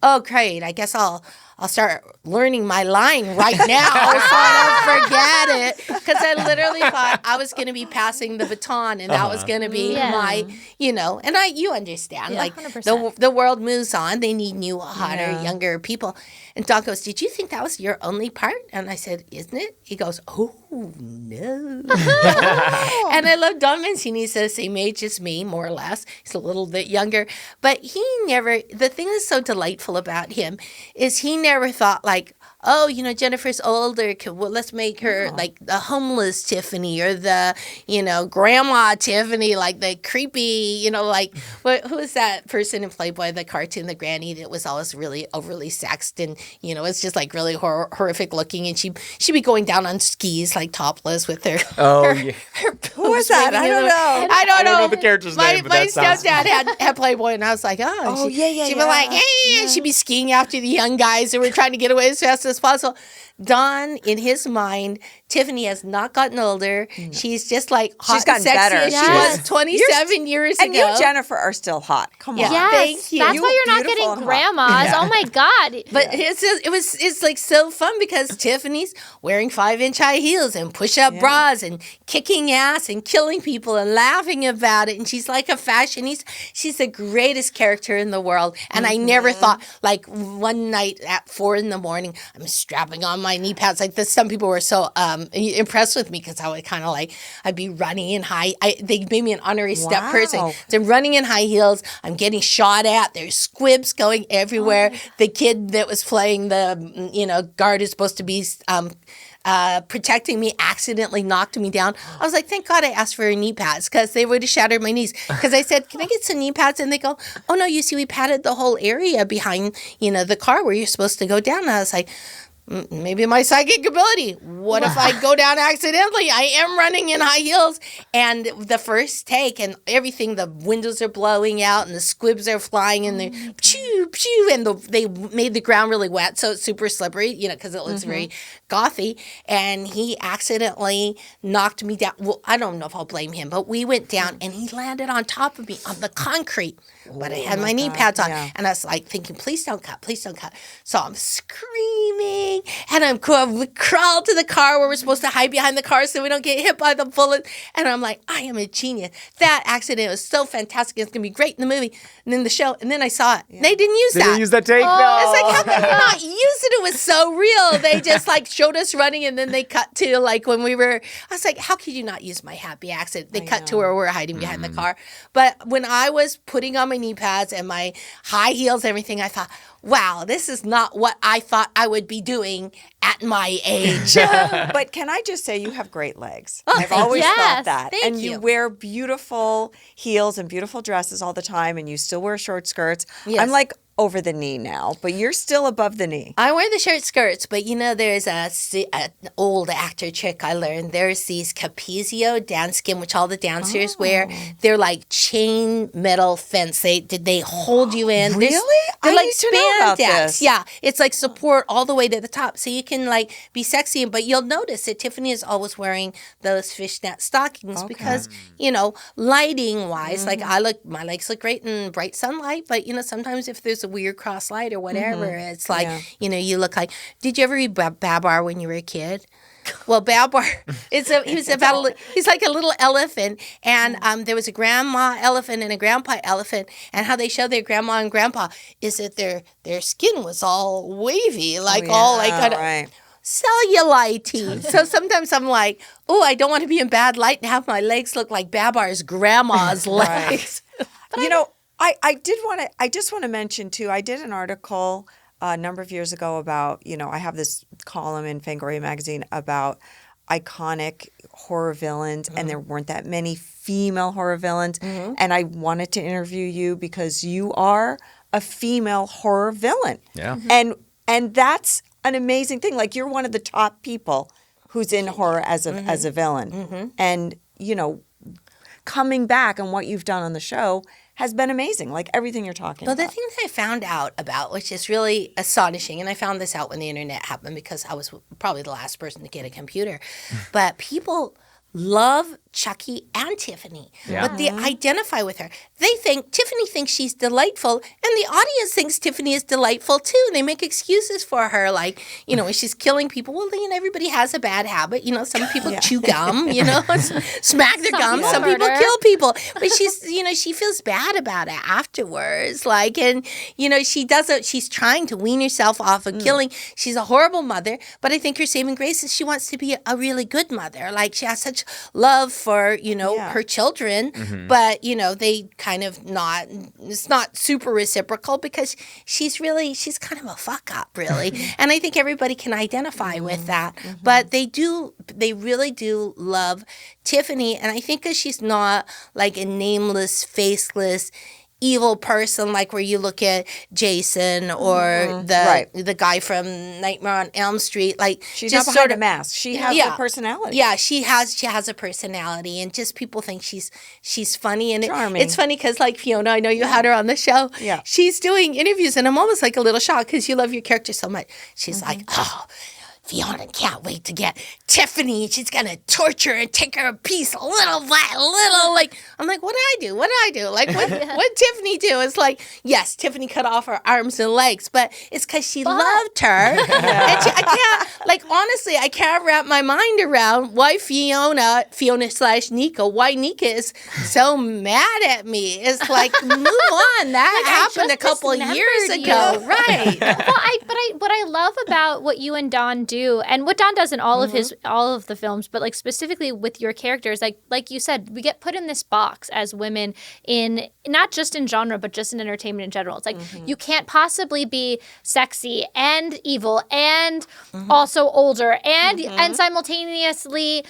oh, great. I guess I'll start learning my line right now so I don't forget it. Because I literally thought I was going to be passing the baton and that was going to be my, and you understand. Yeah, like 100%. the world moves on. They need new, hotter, younger people. And Don goes, did you think that was your only part? And I said, isn't it? He goes, oh, no. And I love Don Mancini. He's the same age as me, more or less. He's a little bit younger. But the thing that's so delightful about him is he never thought like, oh, Jennifer's older. Let's make her like the homeless Tiffany or the, grandma Tiffany, like the creepy, who is that person in Playboy, the cartoon, the granny that was always really overly sexed and, it's just like really horrific looking. And she'd be going down on skis like topless with her. Oh, yeah. Who was that? I don't know. I don't know the character's name, but my that sounds... stepdad had Playboy, and I was like, she'd be like, hey, and she'd be skiing after the young guys who were trying to get away as fast as possible. Don, in his mind, Tiffany has not gotten older. She's just like hot. She's gotten and sexy better. as she was 27 years and ago. And you, Jennifer, are still hot. Come on. Yes, thank you. That's why you're not getting grandmas. Oh my God. But it's like so fun because Tiffany's wearing 5-inch high heels and push-up bras and kicking ass and killing people and laughing about it. And she's like a fashionista. She's the greatest character in the world. And I never thought, like one night at 4 a.m, I'm strapping on my knee pads. Like some people were so impressed with me because I would kind of like, I'd be running in they made me an honorary step person. So I'm running in high heels. I'm getting shot at. There's squibs going everywhere. The kid that was playing the, guard is supposed to be protecting me accidentally knocked me down. I was like, thank God I asked for knee pads because they would have shattered my knees. Because I said, can I get some knee pads? And they go, oh, no, you see, we padded the whole area behind, the car where you're supposed to go down. And I was like, maybe my psychic ability. What if I go down accidentally? I am running in high heels. And the first take and everything, the windows are blowing out and the squibs are flying and the pew, pew. And they made the ground really wet. So it's super slippery, because it looks very gothy. And he accidentally knocked me down. Well, I don't know if I'll blame him, but we went down and he landed on top of me on the concrete. But I had my knee pads on. Yeah. And I was like thinking, please don't cut, please don't cut. So I'm screaming. And I'm crawl to the car where we're supposed to hide behind the car so we don't get hit by the bullet. And I'm like, I am a genius. That accident was so fantastic. It's going to be great in the movie and in the show. And then I saw it. Yeah. They didn't use that. They didn't use that take? No. It's like, how can you not use it? It was so real. They just showed us running and then they cut to when we were, I was like, how could you not use my happy accident? They cut to where we're hiding behind the car. But when I was putting on my knee pads and my high heels and everything, I thought, wow, this is not what I thought I would be doing at my age. But can I just say you have great legs? I've always thought that. Thank you wear beautiful heels and beautiful dresses all the time and you still wear short skirts. Yes. I'm like over the knee now, but you're still above the knee. I wear the short skirts, but there's an old actor trick I learned. There's these Capezio dance skin, which all the dancers wear. They're like chain metal fence. They hold you in. Really? They're I like used to know about this. Yeah, it's like support all the way to the top, so you can be sexy. But you'll notice that Tiffany is always wearing those fishnet stockings because lighting wise, my legs look great in bright sunlight, but sometimes if there's a weird cross light or whatever, it's like you look like. Did you ever read Babar when you were a kid? Well, Babar, he's like a little elephant, and there was a grandma elephant and a grandpa elephant, and how they show their grandma and grandpa is that their skin was all wavy, cellulite. So sometimes I'm like, oh, I don't want to be in bad light and have my legs look like Babar's grandma's legs. I just want to mention too, I did an article a number of years ago about, I have this column in Fangoria magazine about iconic horror villains, and there weren't that many female horror villains. And I wanted to interview you because you are a female horror villain. Yeah. And that's an amazing thing. Like, you're one of the top people who's in horror as a villain. And, coming back and what you've done on the show has been amazing, like everything you're talking about. Well, the things I found out about, which is really astonishing, and I found this out when the internet happened because I was probably the last person to get a computer, but people love Chucky and Tiffany, but they identify with her. Tiffany thinks she's delightful, and the audience thinks Tiffany is delightful too. And they make excuses for her, when she's killing people. Well, everybody has a bad habit. Some people chew gum, smack their gum. Some people kill people, but she feels bad about it afterwards. She's trying to wean herself off of killing. She's a horrible mother, but I think her saving grace is she wants to be a really good mother. She has such love for, her children, but, they kind of it's not super reciprocal because she's kind of a fuck up, really. And I think everybody can identify with that. But they really do love Tiffany. And I think that she's not like a nameless, faceless, evil person, like where you look at Jason or the guy from Nightmare on Elm Street. She's just not behind a mask. She has a personality. Yeah, she has a personality, and just people think she's funny. And charming. It's funny because Fiona, I know you had her on the show. Yeah, she's doing interviews, and I'm almost like a little shocked because you love your character so much. She's like, oh, Fiona can't wait to get Tiffany. She's going to torture and take her a piece little by little. I'm like, what did I do? What did Tiffany do? It's yes, Tiffany cut off her arms and legs, but it's because she loved her. And I can't, honestly, I can't wrap my mind around why Fiona/Nika, why Nika is so mad at me. It's like, move on. That happened a couple of years ago. Right. What I love about what you and Don do, and what Don does in all of the films, but like specifically with your characters, like you said, we get put in this box as women in not just in genre, but just in entertainment in general. It's like you can't possibly be sexy and evil and also older and simultaneously,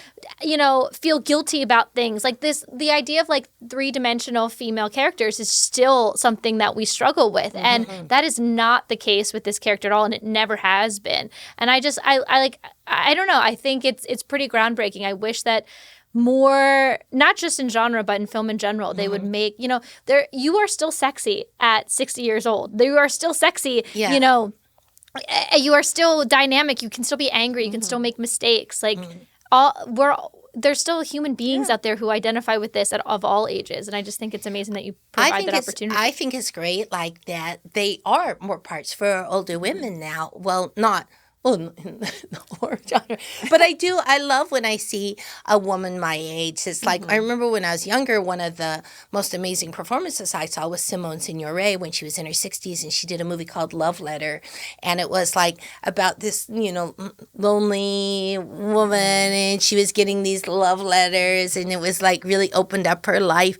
feel guilty about things like this. The idea of like 3-dimensional female characters is still something that we struggle with, and that is not the case with this character at all, and it never has been. And I don't know. I think it's pretty groundbreaking. I wish that more, not just in genre, but in film in general, they would make, you are still sexy at 60 years old. You are still sexy, you are still dynamic. You can still be angry. You can still make mistakes. Like there's still human beings out there who identify with this of all ages. And I just think it's amazing that you provide that opportunity. I think it's great like that. They are more parts for older women now. Well, not in the horror genre. But I love when I see a woman my age. It's like, I remember when I was younger, one of the most amazing performances I saw was Simone Signoret when she was in her 60s, and she did a movie called Love Letter. And it was like about this, lonely woman, and she was getting these love letters, and it was like really opened up her life.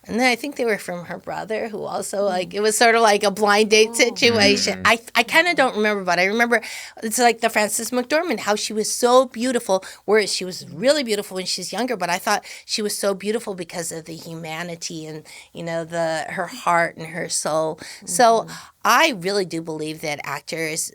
And then I think they were from her brother, who also, it was sort of like a blind date situation. I kind of don't remember, but I remember it's like the Frances McDormand, how she was so beautiful, whereas she was really beautiful when she's younger, but I thought she was so beautiful because of the humanity and, her heart and her soul. So I really do believe that actors...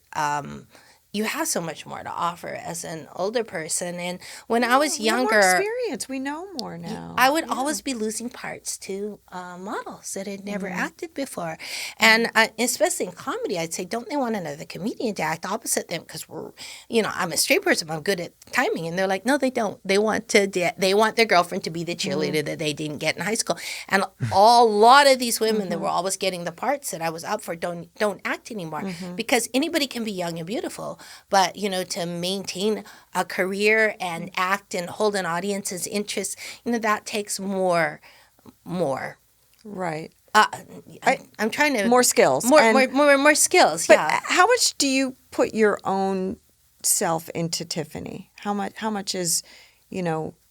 you have so much more to offer as an older person. And when I was younger... more experience. We know more now. I would always be losing parts to models that had never acted before. And especially in comedy, I'd say, don't they want another comedian to act opposite them? Because I'm a straight person, but I'm good at timing. And they're like, no, they don't. They want their girlfriend to be the cheerleader that they didn't get in high school. And a lot of these women that were always getting the parts that I was up for don't act anymore. Because anybody can be young and beautiful. But, to maintain a career and act and hold an audience's interest, that takes more. Right. I'm trying to... More skills. More skills, but yeah. How much do you put your own self into Tiffany? How much is,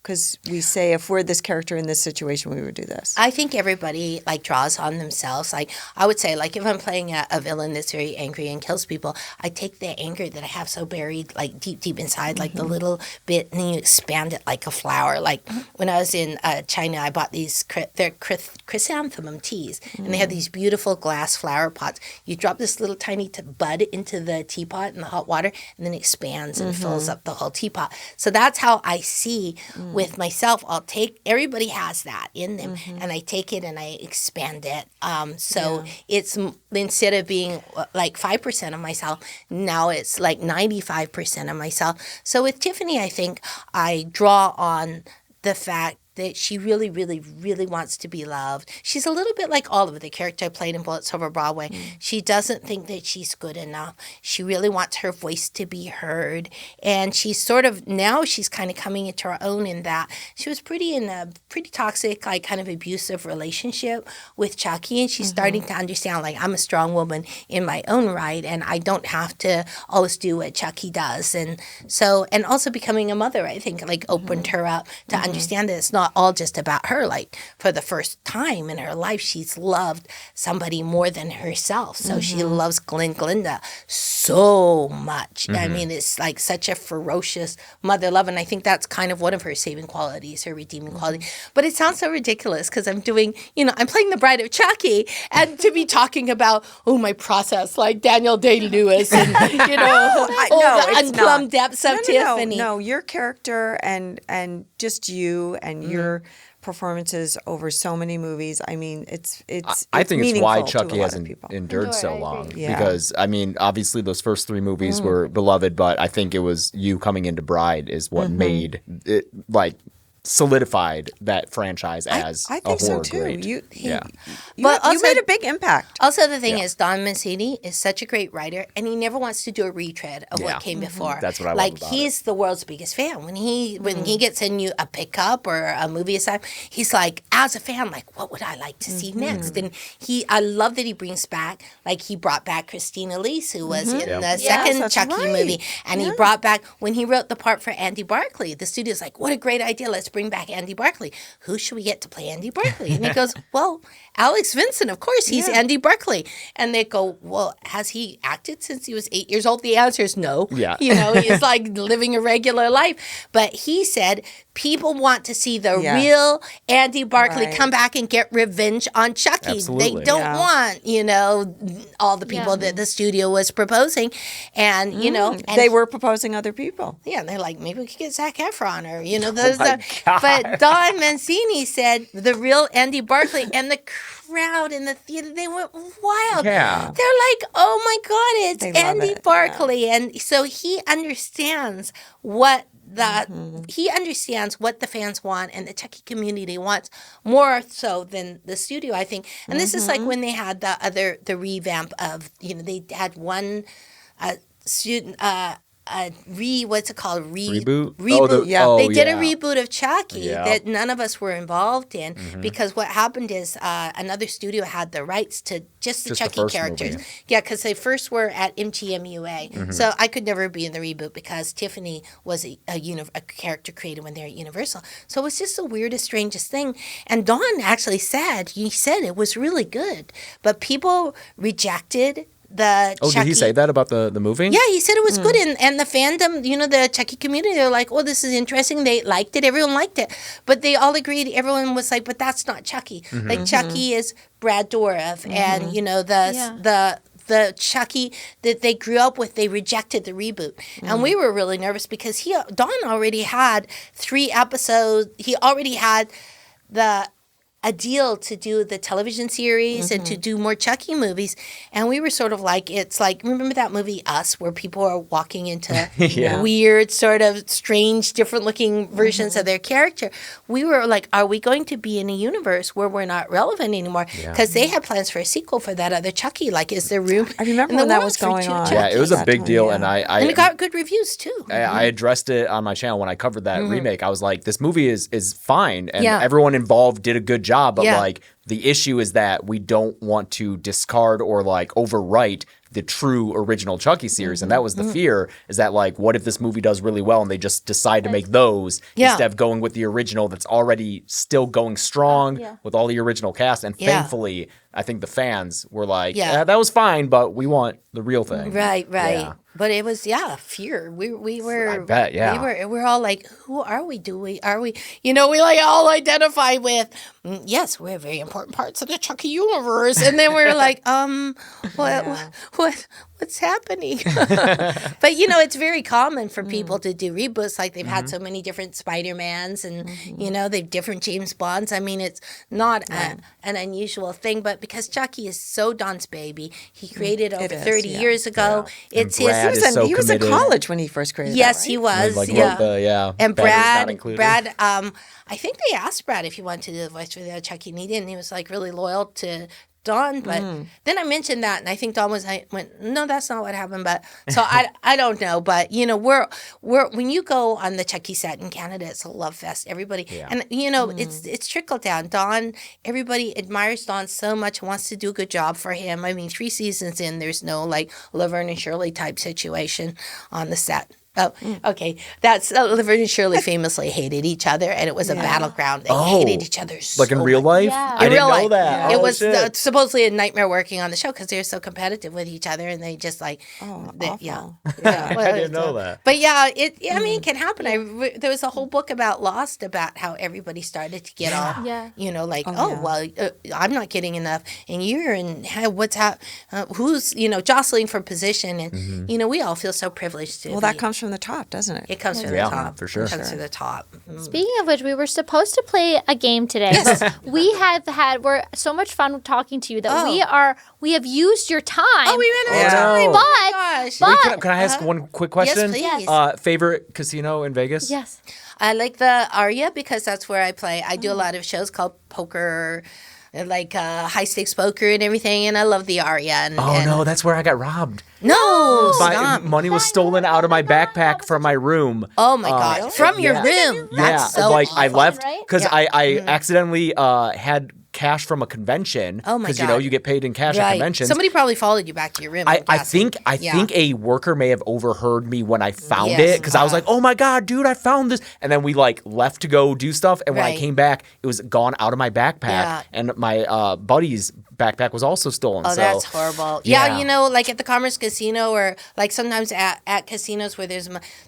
because we say if we're this character in this situation, we would do this. I think everybody draws on themselves. I would say if I'm playing a villain that's very angry and kills people, I take the anger that I have so buried deep inside, the little bit, and then you expand it like a flower. When I was in China, I bought these they're chrysanthemum teas, and they have these beautiful glass flower pots. You drop this little tiny bud into the teapot in the hot water, and then it expands and fills up the whole teapot. So that's how I see with myself. Everybody has that in them, and I take it and I expand it. It's instead of being 5% of myself, now it's 95% of myself. So with Tiffany, I think I draw on the fact that she really, really, really wants to be loved. She's a little bit like Oliver, the character I played in Bullets Over Broadway. She doesn't think that she's good enough. She really wants her voice to be heard. And she's now she's kind of coming into her own in that she was in a pretty toxic, kind of abusive relationship with Chucky. And she's starting to understand, I'm a strong woman in my own right, and I don't have to always do what Chucky does. And also becoming a mother, I think, opened her up to understand that it's not all just about her. For the first time in her life, she's loved somebody more than herself. So she loves Glinda so much. I mean, it's such a ferocious mother love, and I think that's kind of one of her saving qualities, her redeeming quality. But it sounds so ridiculous because I'm doing, I'm playing the bride of Chucky, and to be talking about, my process, Daniel Day-Lewis, and, the unplumbed depths of Tiffany. No, your character and just you and your performances over so many movies. I mean, it's I think it's why Chucky has hasn't endured so long. Yeah. Because, obviously those first 3 movies were beloved, but I think it was you coming into Bride is what made it, solidified that franchise as I a think so horror too. great. You But also- made a big impact. Also, the thing is, Don Mancini is such a great writer, and he never wants to do a retread of Yeah. what came before. That's what I love like. about He's the world's biggest fan. When he gets in you a pickup or a movie assignment, he's like, as a fan, like, what would I like to see next? And I love that he brings back, like, he brought back Christina Elise, who was in the second that's Chucky right. movie, and he brought back when he wrote the part for Andy Barclay. The studio's like, what a great idea! Let's bring back Andy Barclay. Who should we get to play Andy Barclay? And he goes, well, Alex Vincent, of course, he's Andy Barclay. And they go, well, has he acted since he was 8 years old? The answer is no. Yeah. He's like living a regular life. But he said people want to see the real Andy Barclay come back and get revenge on Chucky. Absolutely. They don't want, all the people that the studio was proposing. And, and They were proposing other people. yeah, and they're like, maybe we could get Zac Efron or, God. But Don Mancini said the real Andy Barclay, and the crowd in the theater, they went wild. Yeah. They're like, oh my God, it's They love Andy it, Barclay. And so he understands what he understands what the fans want and the Chucky community wants more so than the studio, I think. And this is like when they had the revamp of, they had one student, what's it called? Reboot? Reboot. They did a yeah. reboot of Chucky Yeah. that none of us were involved in because what happened is another studio had the rights to just the Chucky first characters. movie. Yeah, because they first were at MGMUA. So I could never be in the reboot because Tiffany was a character created when they were at Universal. So it was just the weirdest, strangest thing. And Don actually said, it was really good, but people rejected the Oh, Chucky. did he say that about the movie? Yeah, he said it was good. And the fandom, the Chucky community, they're like, oh, this is interesting. They liked it. Everyone liked it. But they all agreed. Everyone was like, but that's not Chucky. Like, Chucky is Brad Dourif. And, the Chucky that they grew up with, they rejected the reboot. And we were really nervous because Don already had 3 episodes. He already had a deal to do the television series and to do more Chucky movies. And we were sort of like, it's like, remember that movie Us, where people are walking into weird, sort of strange, different looking versions of their character? We were like, are we going to be in a universe where we're not relevant anymore? Because they had plans for a sequel for that other Chucky. Like, is there room? I remember in the when that world was for going two on. Yeah, it was a That big time, deal, yeah. and And it got good reviews too. I addressed it on my channel when I covered that remake. I was like, this movie is fine, and Yeah. everyone involved did a good job, but Yeah. like the issue is that we don't want to discard or like overwrite the true original Chucky series. And that was the fear, is that like, what if this movie does really well and they just decide to make those instead of going with the original that's already still going strong with all the original cast. And thankfully, I think the fans were like, yeah, that was fine, but we want the real thing. Right. Yeah. But it was fear. We were. I bet, yeah. We were all like, who are we? Are we? We like all identify with. Yes, we're very important parts of the Chucky universe, and then we're like, what's happening? But it's very common for people to do reboots. Like they've had so many different Spider-Mans, and they've different James Bonds. I mean, it's not an unusual thing, but because Chucky is so Don's baby, he created it over 30 years ago. Yeah. It's And Brad his. is so He was in committed. college when he first created Yes, that, he right? was. Like, yeah. And And Brad, Brad, I think they asked Brad if he wanted to do the voice for the Chucky, and he didn't. He was like really loyal to Don, but then I mentioned that, and I think Don went, no, that's not what happened. But so I don't know, but we're when you go on the Chucky set in Canada, it's a love fest. Everybody, and it's trickled down. Don, everybody admires Don so much, wants to do a good job for him. I mean, 3 seasons in, there's no like Laverne and Shirley type situation on the set. Oh, okay. That's Laverne and Shirley famously hated each other, and it was a battleground. They hated each other so like in real life? Yeah. I in didn't real know life. that. It Oh, was shit. supposedly a nightmare working on the show because they were so competitive with each other, and they just like, awful. yeah. I didn't know that. But yeah, I mean, it can happen. There was a whole book about Lost about how everybody started to get all, like, I'm not getting enough, and you're in, who's, jostling for position, and we all feel so privileged to. Well, that comes from the top, doesn't it? It comes from Yeah, the top. for sure. It comes from the top. Speaking of which, we were supposed to play a game today. But we're so much fun talking to you that we have used your time. Oh, we ran out of Yeah. time. But- Oh my gosh. but- Can I ask one quick question? Yes, please. Favorite casino in Vegas? Yes. I like the Aria because that's where I play. I do a lot of shows called poker, like high stakes poker and everything, and I love the Aria. And, No, that's where I got robbed. No, My stop. money was stolen out of my backpack from my room. Oh my God. From your room. That's so like I awful. left right? because I accidentally had cash from a convention. Oh my Because God. you get paid in cash at Right. conventions. Somebody probably followed you back to your room. I I'm guessing. think a worker may have overheard me when I found Yes. it because I was like, "Oh my God, dude, I found this!" And then we like left to go do stuff, and when I Right. came back, it was gone out of my backpack, Yeah. and my buddy's backpack was also stolen. Oh, so, that's horrible. Yeah, yeah. you know, like at the Commerce Casino or like sometimes at casinos where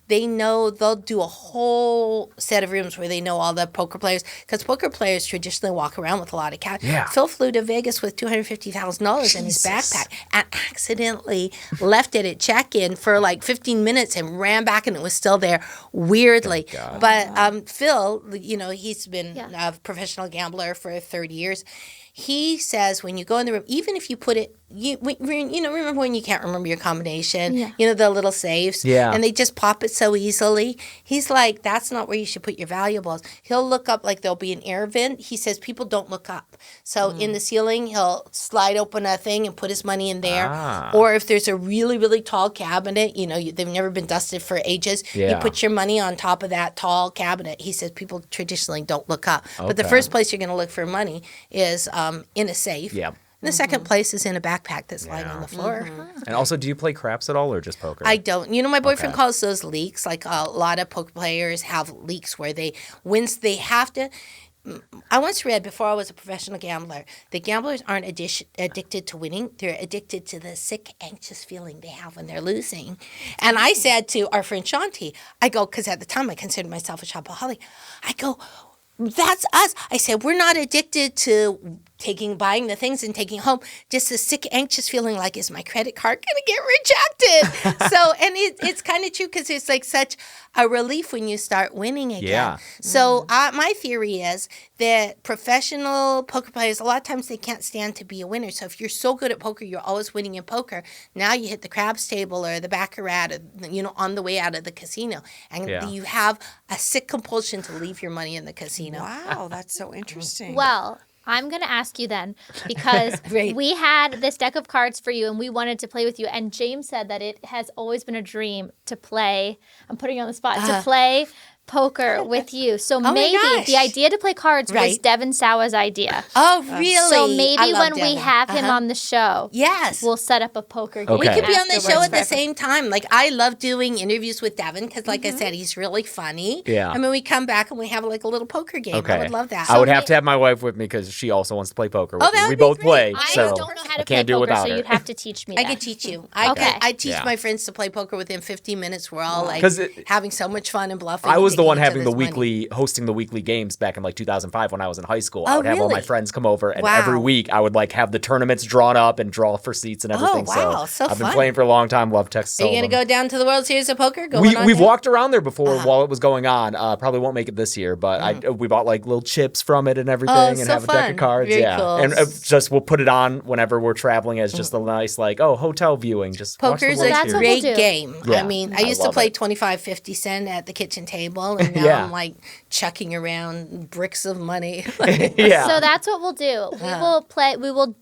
they know they'll do a whole set of rooms where they know all the poker players because poker players traditionally walk around with a lot of cash. Yeah. Phil flew to Vegas with $250,000 in his backpack and accidentally left it at check-in for like 15 minutes and ran back and it was still there weirdly. But Phil, you know, he's been a professional gambler for 30 years. He says when you go in the room, even if you put it, remember when you can't remember your combination, you know, the little safes, and they just pop it so easily. He's like, that's not where you should put your valuables. He'll look up, like there'll be an air vent. He says people don't look up. So in the ceiling, he'll slide open a thing and put his money in there. Or if there's a really, really tall cabinet, you know, they've never been dusted for ages, you put your money on top of that tall cabinet. He says people traditionally don't look up. But the first place you're going to look for money is in a safe. Yeah. And the second place is in a backpack that's lying on the floor. And also, do you play craps at all or just poker? I don't. You know, my boyfriend calls those leaks. Like a lot of poker players have leaks where once they have to. I once read before I was a professional gambler, the gamblers aren't addicted to winning. They're addicted to the sick, anxious feeling they have when they're losing. And I said to our friend Shanti, I go, because at the time I considered myself a shopaholic. I go, that's us. I said, we're not addicted to buying the things and taking home. Just a sick, anxious feeling like, is my credit card going to get rejected? So, and it's kind of true because it's like such a relief when you start winning again. Yeah. So my theory is that professional poker players, a lot of times they can't stand to be a winner. So if you're so good at poker, you're always winning in poker. Now you hit the craps table or the baccarat, or, you know, on the way out of the casino. And you have a sick compulsion to leave your money in the casino. Wow, that's so interesting. Well, I'm going to ask you then because Right. we had this deck of cards for you and we wanted to play with you. And James said that it has always been a dream to play. I'm putting you on the spot to play poker with you. So my maybe gosh. the idea to play cards was Right. Devin Sawa's idea. Oh, really? So I maybe love when we Devin. have him on the show, Yes. we'll set up a poker game. Okay. We could be on the show afterwards at the for same time. Like, I love doing interviews with Devin because, like I said, he's really funny. Yeah. I mean, we come back and we have like a little poker game. Okay. I would love that. I would have to have my wife with me because she also wants to play poker with me. that We would be both great. play, I so don't know how I to play can't do it poker, without so her. you'd have to teach me I that. could teach you. Okay. I teach Yeah. my friends to play poker within 15 minutes. We're all like 'Cause having so much fun and bluffing. I and was the taking one each having the other's money. hosting the weekly games back in like 2005 when I was in high school. I Oh, would have all my really? friends come over, and Wow. every week I would like have the tournaments drawn up and draw for seats and everything. wow. So I've been fun. playing for a long time. Love Texas. Are you going to go down to the World Series of Poker? We've walked around there before while it was going on. Probably won't make it this year, but we bought like little chips from it and everything, and so have a deck fun. of cards. Very yeah, cool. and just we'll put it on whenever we're traveling as just a nice like hotel viewing. Just watch the Poker's World a That's what Series. we'll great do. game. Yeah, I mean, I I used to love play it. 25, 50 cent at the kitchen table, and now Yeah. I'm like chucking around bricks of money. Yeah. So that's what we'll do. We will play.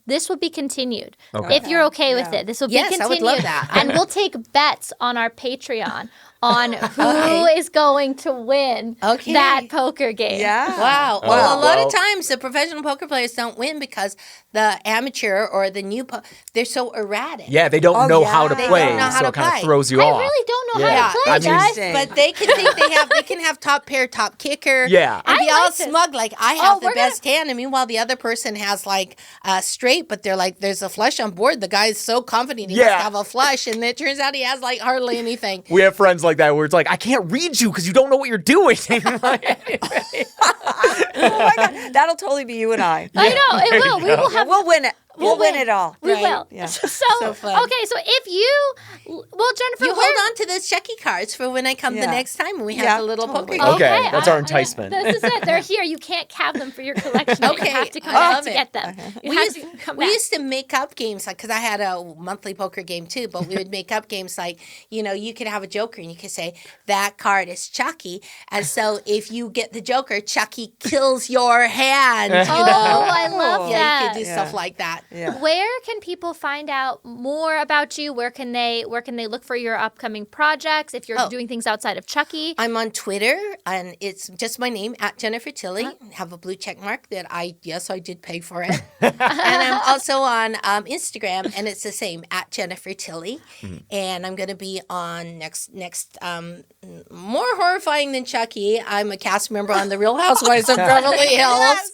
This will be continued. If you're okay with it, this will be Yes, I continued. would love that. And we'll take bets on our Patreon on who is going to win Okay. that poker game. Yeah. Wow. Well, a lot of well. times the professional poker players don't win because the amateur or the new they're so erratic. Yeah, they don't Oh, know yeah. how to They play, don't know how so to it kind play. of throws you I off. really don't know Yeah. how to play, I mean- guys. Interesting. But they can think they can have top pair, top kicker. Yeah. And be I all like this. smug like I have Oh, the we're gonna- best hand. And meanwhile the other person has like straight, but they're like there's a flush on board. The guy's so confident he must Yeah. have a flush, and it turns out he has like hardly anything. We have friends like that where it's like, I can't read you because you don't know what you're doing. Oh my God, that'll totally be you and I. I know it will. We will have. We'll win it. We'll win it all. We Right. will. Yeah. So fun. okay, so if you, Jennifer, You hold on to those Chucky cards for when I come the Yeah. next time when we have Yeah, the little totally. poker game. Okay, that's our enticement. This is it. They're here. You can't have them for your collection. Okay, You have to come I back love to it. get them. You We have used, to come we back. used to make up games because I had a monthly poker game too, but we would make up games like, you could have a joker and you could say that card is Chucky. And so if you get the joker, Chucky kills your hand. Oh, I love Yeah, that. you could do stuff like that. Yeah. Where can people find out more about you? Where can they look for your upcoming projects if you're doing things outside of Chucky? I'm on Twitter, and it's just my name, @Jennifer Tilly. Have a blue check mark that I did pay for it. And I'm also on Instagram, and it's the same, @Jennifer Tilly. And I'm going to be on next more horrifying than Chucky. I'm a cast member on The Real Housewives of Beverly Hills.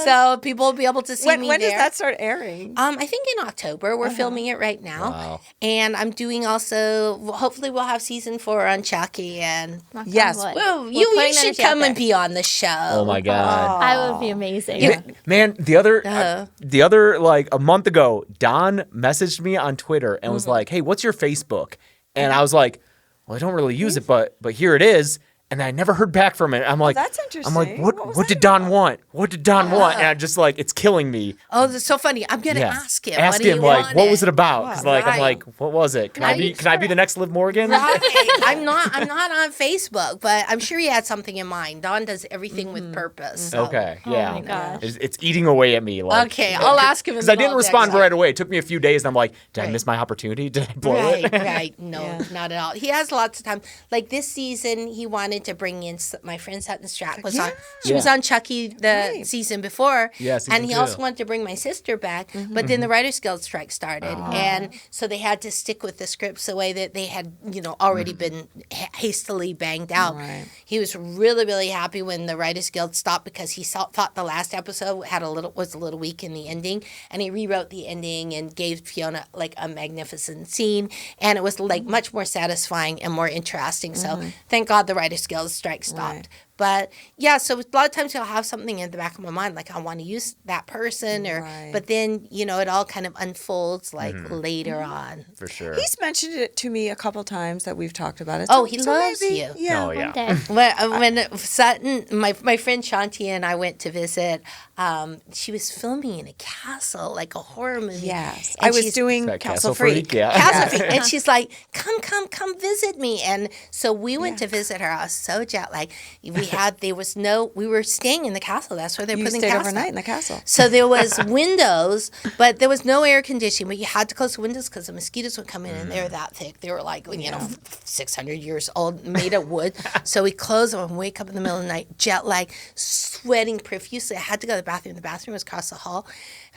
So people will be able to see me When there. does that start airing? I think in October. We're filming it right now. Wow. And I'm doing also, hopefully we'll have season 4 on Chucky. And Yes. Wood. well, We're you putting that should energy out come there. and be on the show. Oh my God. I would be amazing. Man, the other like a month ago, Don messaged me on Twitter and was like, "Hey, what's your Facebook?" And I was like, "Well, I don't really use it, but here it is." And I never heard back from it. I'm like, that's I'm like, interesting. what What was what that did Don want? What did Don want? And I'm just like, it's killing me. Oh, that's so funny. I'm going to Yeah. ask him. Ask what do him you like, want what was it about? Because like, I'm Right. like, what was it? Can I be the next Liv Morgan? Right. I'm not on Facebook, but I'm sure he had something in mind. Don does everything with purpose. So. Okay, Oh yeah. my gosh. It's eating away at me. Like, Okay, I'll ask him. because I didn't respond next right away. It took me a few days, and I'm like, did I Right. miss my opportunity? Did I blow Right, it? right. No, not at all. He has lots of time. Like this season, he wanted to bring in my friend Sutton Strack was on. She was on Chucky the season before. Yeah, season and he 2. also wanted to bring my sister back. But then the Writers Guild strike started, and so they had to stick with the scripts the way that they had, already been hastily banged out. Right. He was really, really happy when the Writers Guild stopped because he thought the last episode was a little weak in the ending, and he rewrote the ending and gave Fiona like a magnificent scene, and it was like much more satisfying and more interesting. So thank God the Writers Guild strike stopped. Right. But yeah, so a lot of times I'll have something in the back of my mind, like I want to use that person, but then it all kind of unfolds like later on. For sure. He's mentioned it to me a couple times that we've talked about it. Oh, he loves maybe- you. Yeah. Oh yeah. Okay. When Sutton, my friend Shanti and I went to visit, she was filming in a castle, like a horror movie. Yes. And I was she's- doing That Castle Freak. Yeah. Castle Freak. And she's like, come visit me. And so we went to visit her. I was so jet lagged. We were staying in the castle. That's where they're You putting stayed the castle. overnight in the castle. So there was windows, but there was no air conditioning. But you had to close the windows because the mosquitoes would come in, and they were that thick. They were like 600 years old, made of wood. So we closed them and wake up in the middle of the night, jet lag, sweating profusely. I had to go to the bathroom. The bathroom was across the hall,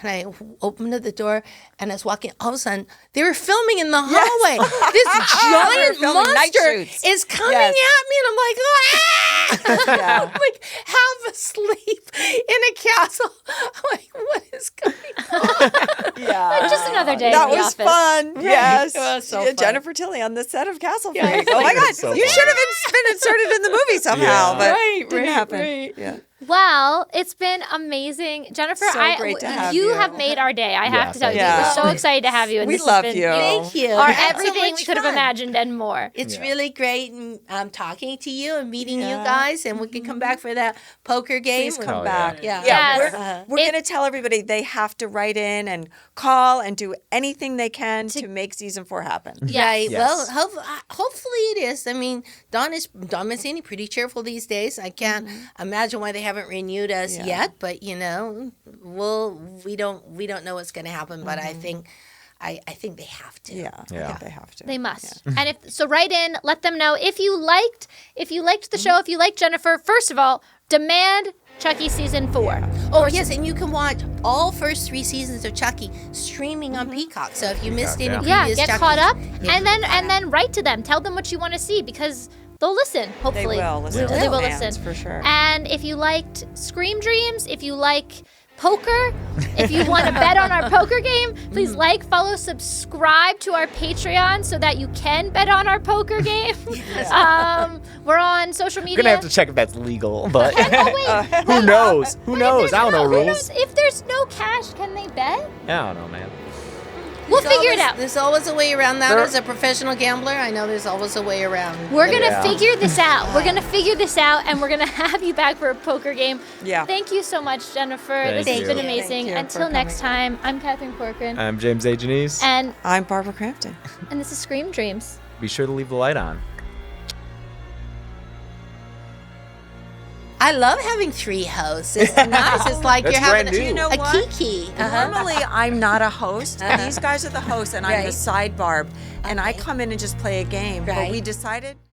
and I opened the door, and I was walking. All of a sudden, they were filming in the hallway. This giant filming night monster shoots. is coming Yes. at me, and I'm like, ah! Yeah. I'm like half asleep in a castle. I'm like, what is going on? Yeah. Just another day That in the was office. fun. Yes. It was so Yeah, fun. Jennifer Tilly on the set of Castle Freak. Yeah. Oh my God. so You fun. should have been inserted in the movie somehow, Yeah. but Right, didn't right, happen. right. Yeah. Well, it's been amazing. Jennifer, So great to have you you. have made our day. I have to tell you. Yeah. We're so excited to have you. And We this has love been you. Thank you. Our We had so everything we much could have fun. imagined and more. It's really great talking to you and meeting you guys, and we can come back for that poker game. Please come Oh, back. yeah. Yes. We're going to tell everybody they have to write in and call and do anything they can to make season 4 happen. Right. Yes. Well, hopefully it is. I mean, Don Mancini pretty cheerful these days. I can't imagine why they haven't renewed us yet, but we don't know what's going to happen. But I think they have to. Yeah. I think they have to. They must. And write in, let them know if you liked the show, if you liked Jennifer. First of all, demand Chucky season 4. Oh yes, and you can watch all first 3 seasons of Chucky streaming on Peacock. So if you missed any yeah. Yeah, previous get Chucky, caught up, yeah, and then write to them. Tell them what you want to see because they'll listen. They Hopefully, will listen to They the will fans, listen for sure. And if you liked Scream Dreams, if you like poker. If you want to bet on our poker game, please like, follow, subscribe to our Patreon so that you can bet on our poker game. We're on social media. We're gonna have to check if that's legal, but Oh, wait. who knows? Who But if knows? there's I don't know who rules. knows? If there's no cash, can they bet? I don't know, man. We'll figure it out. There's always a way around that. There- As a professional gambler, I know there's always a way around. We're going to Yeah. figure this out. We're going to figure this out, and we're going to have you back for a poker game. Yeah. Thank you so much, Jennifer. Thank This has been you. amazing. Thank you Until for next coming. time, I'm Catherine Corcoran. I'm James A. Janisse. And I'm Barbara Crampton. this is Scream Dreams. Be sure to leave the light on. I love having 3 hosts. It's nice. It's like That's you're having brand new. You know a what? kiki. Normally, I'm not a host. These guys are the hosts, and I'm the Right. side barb. And I Okay. come in and just play a game. But Right. we decided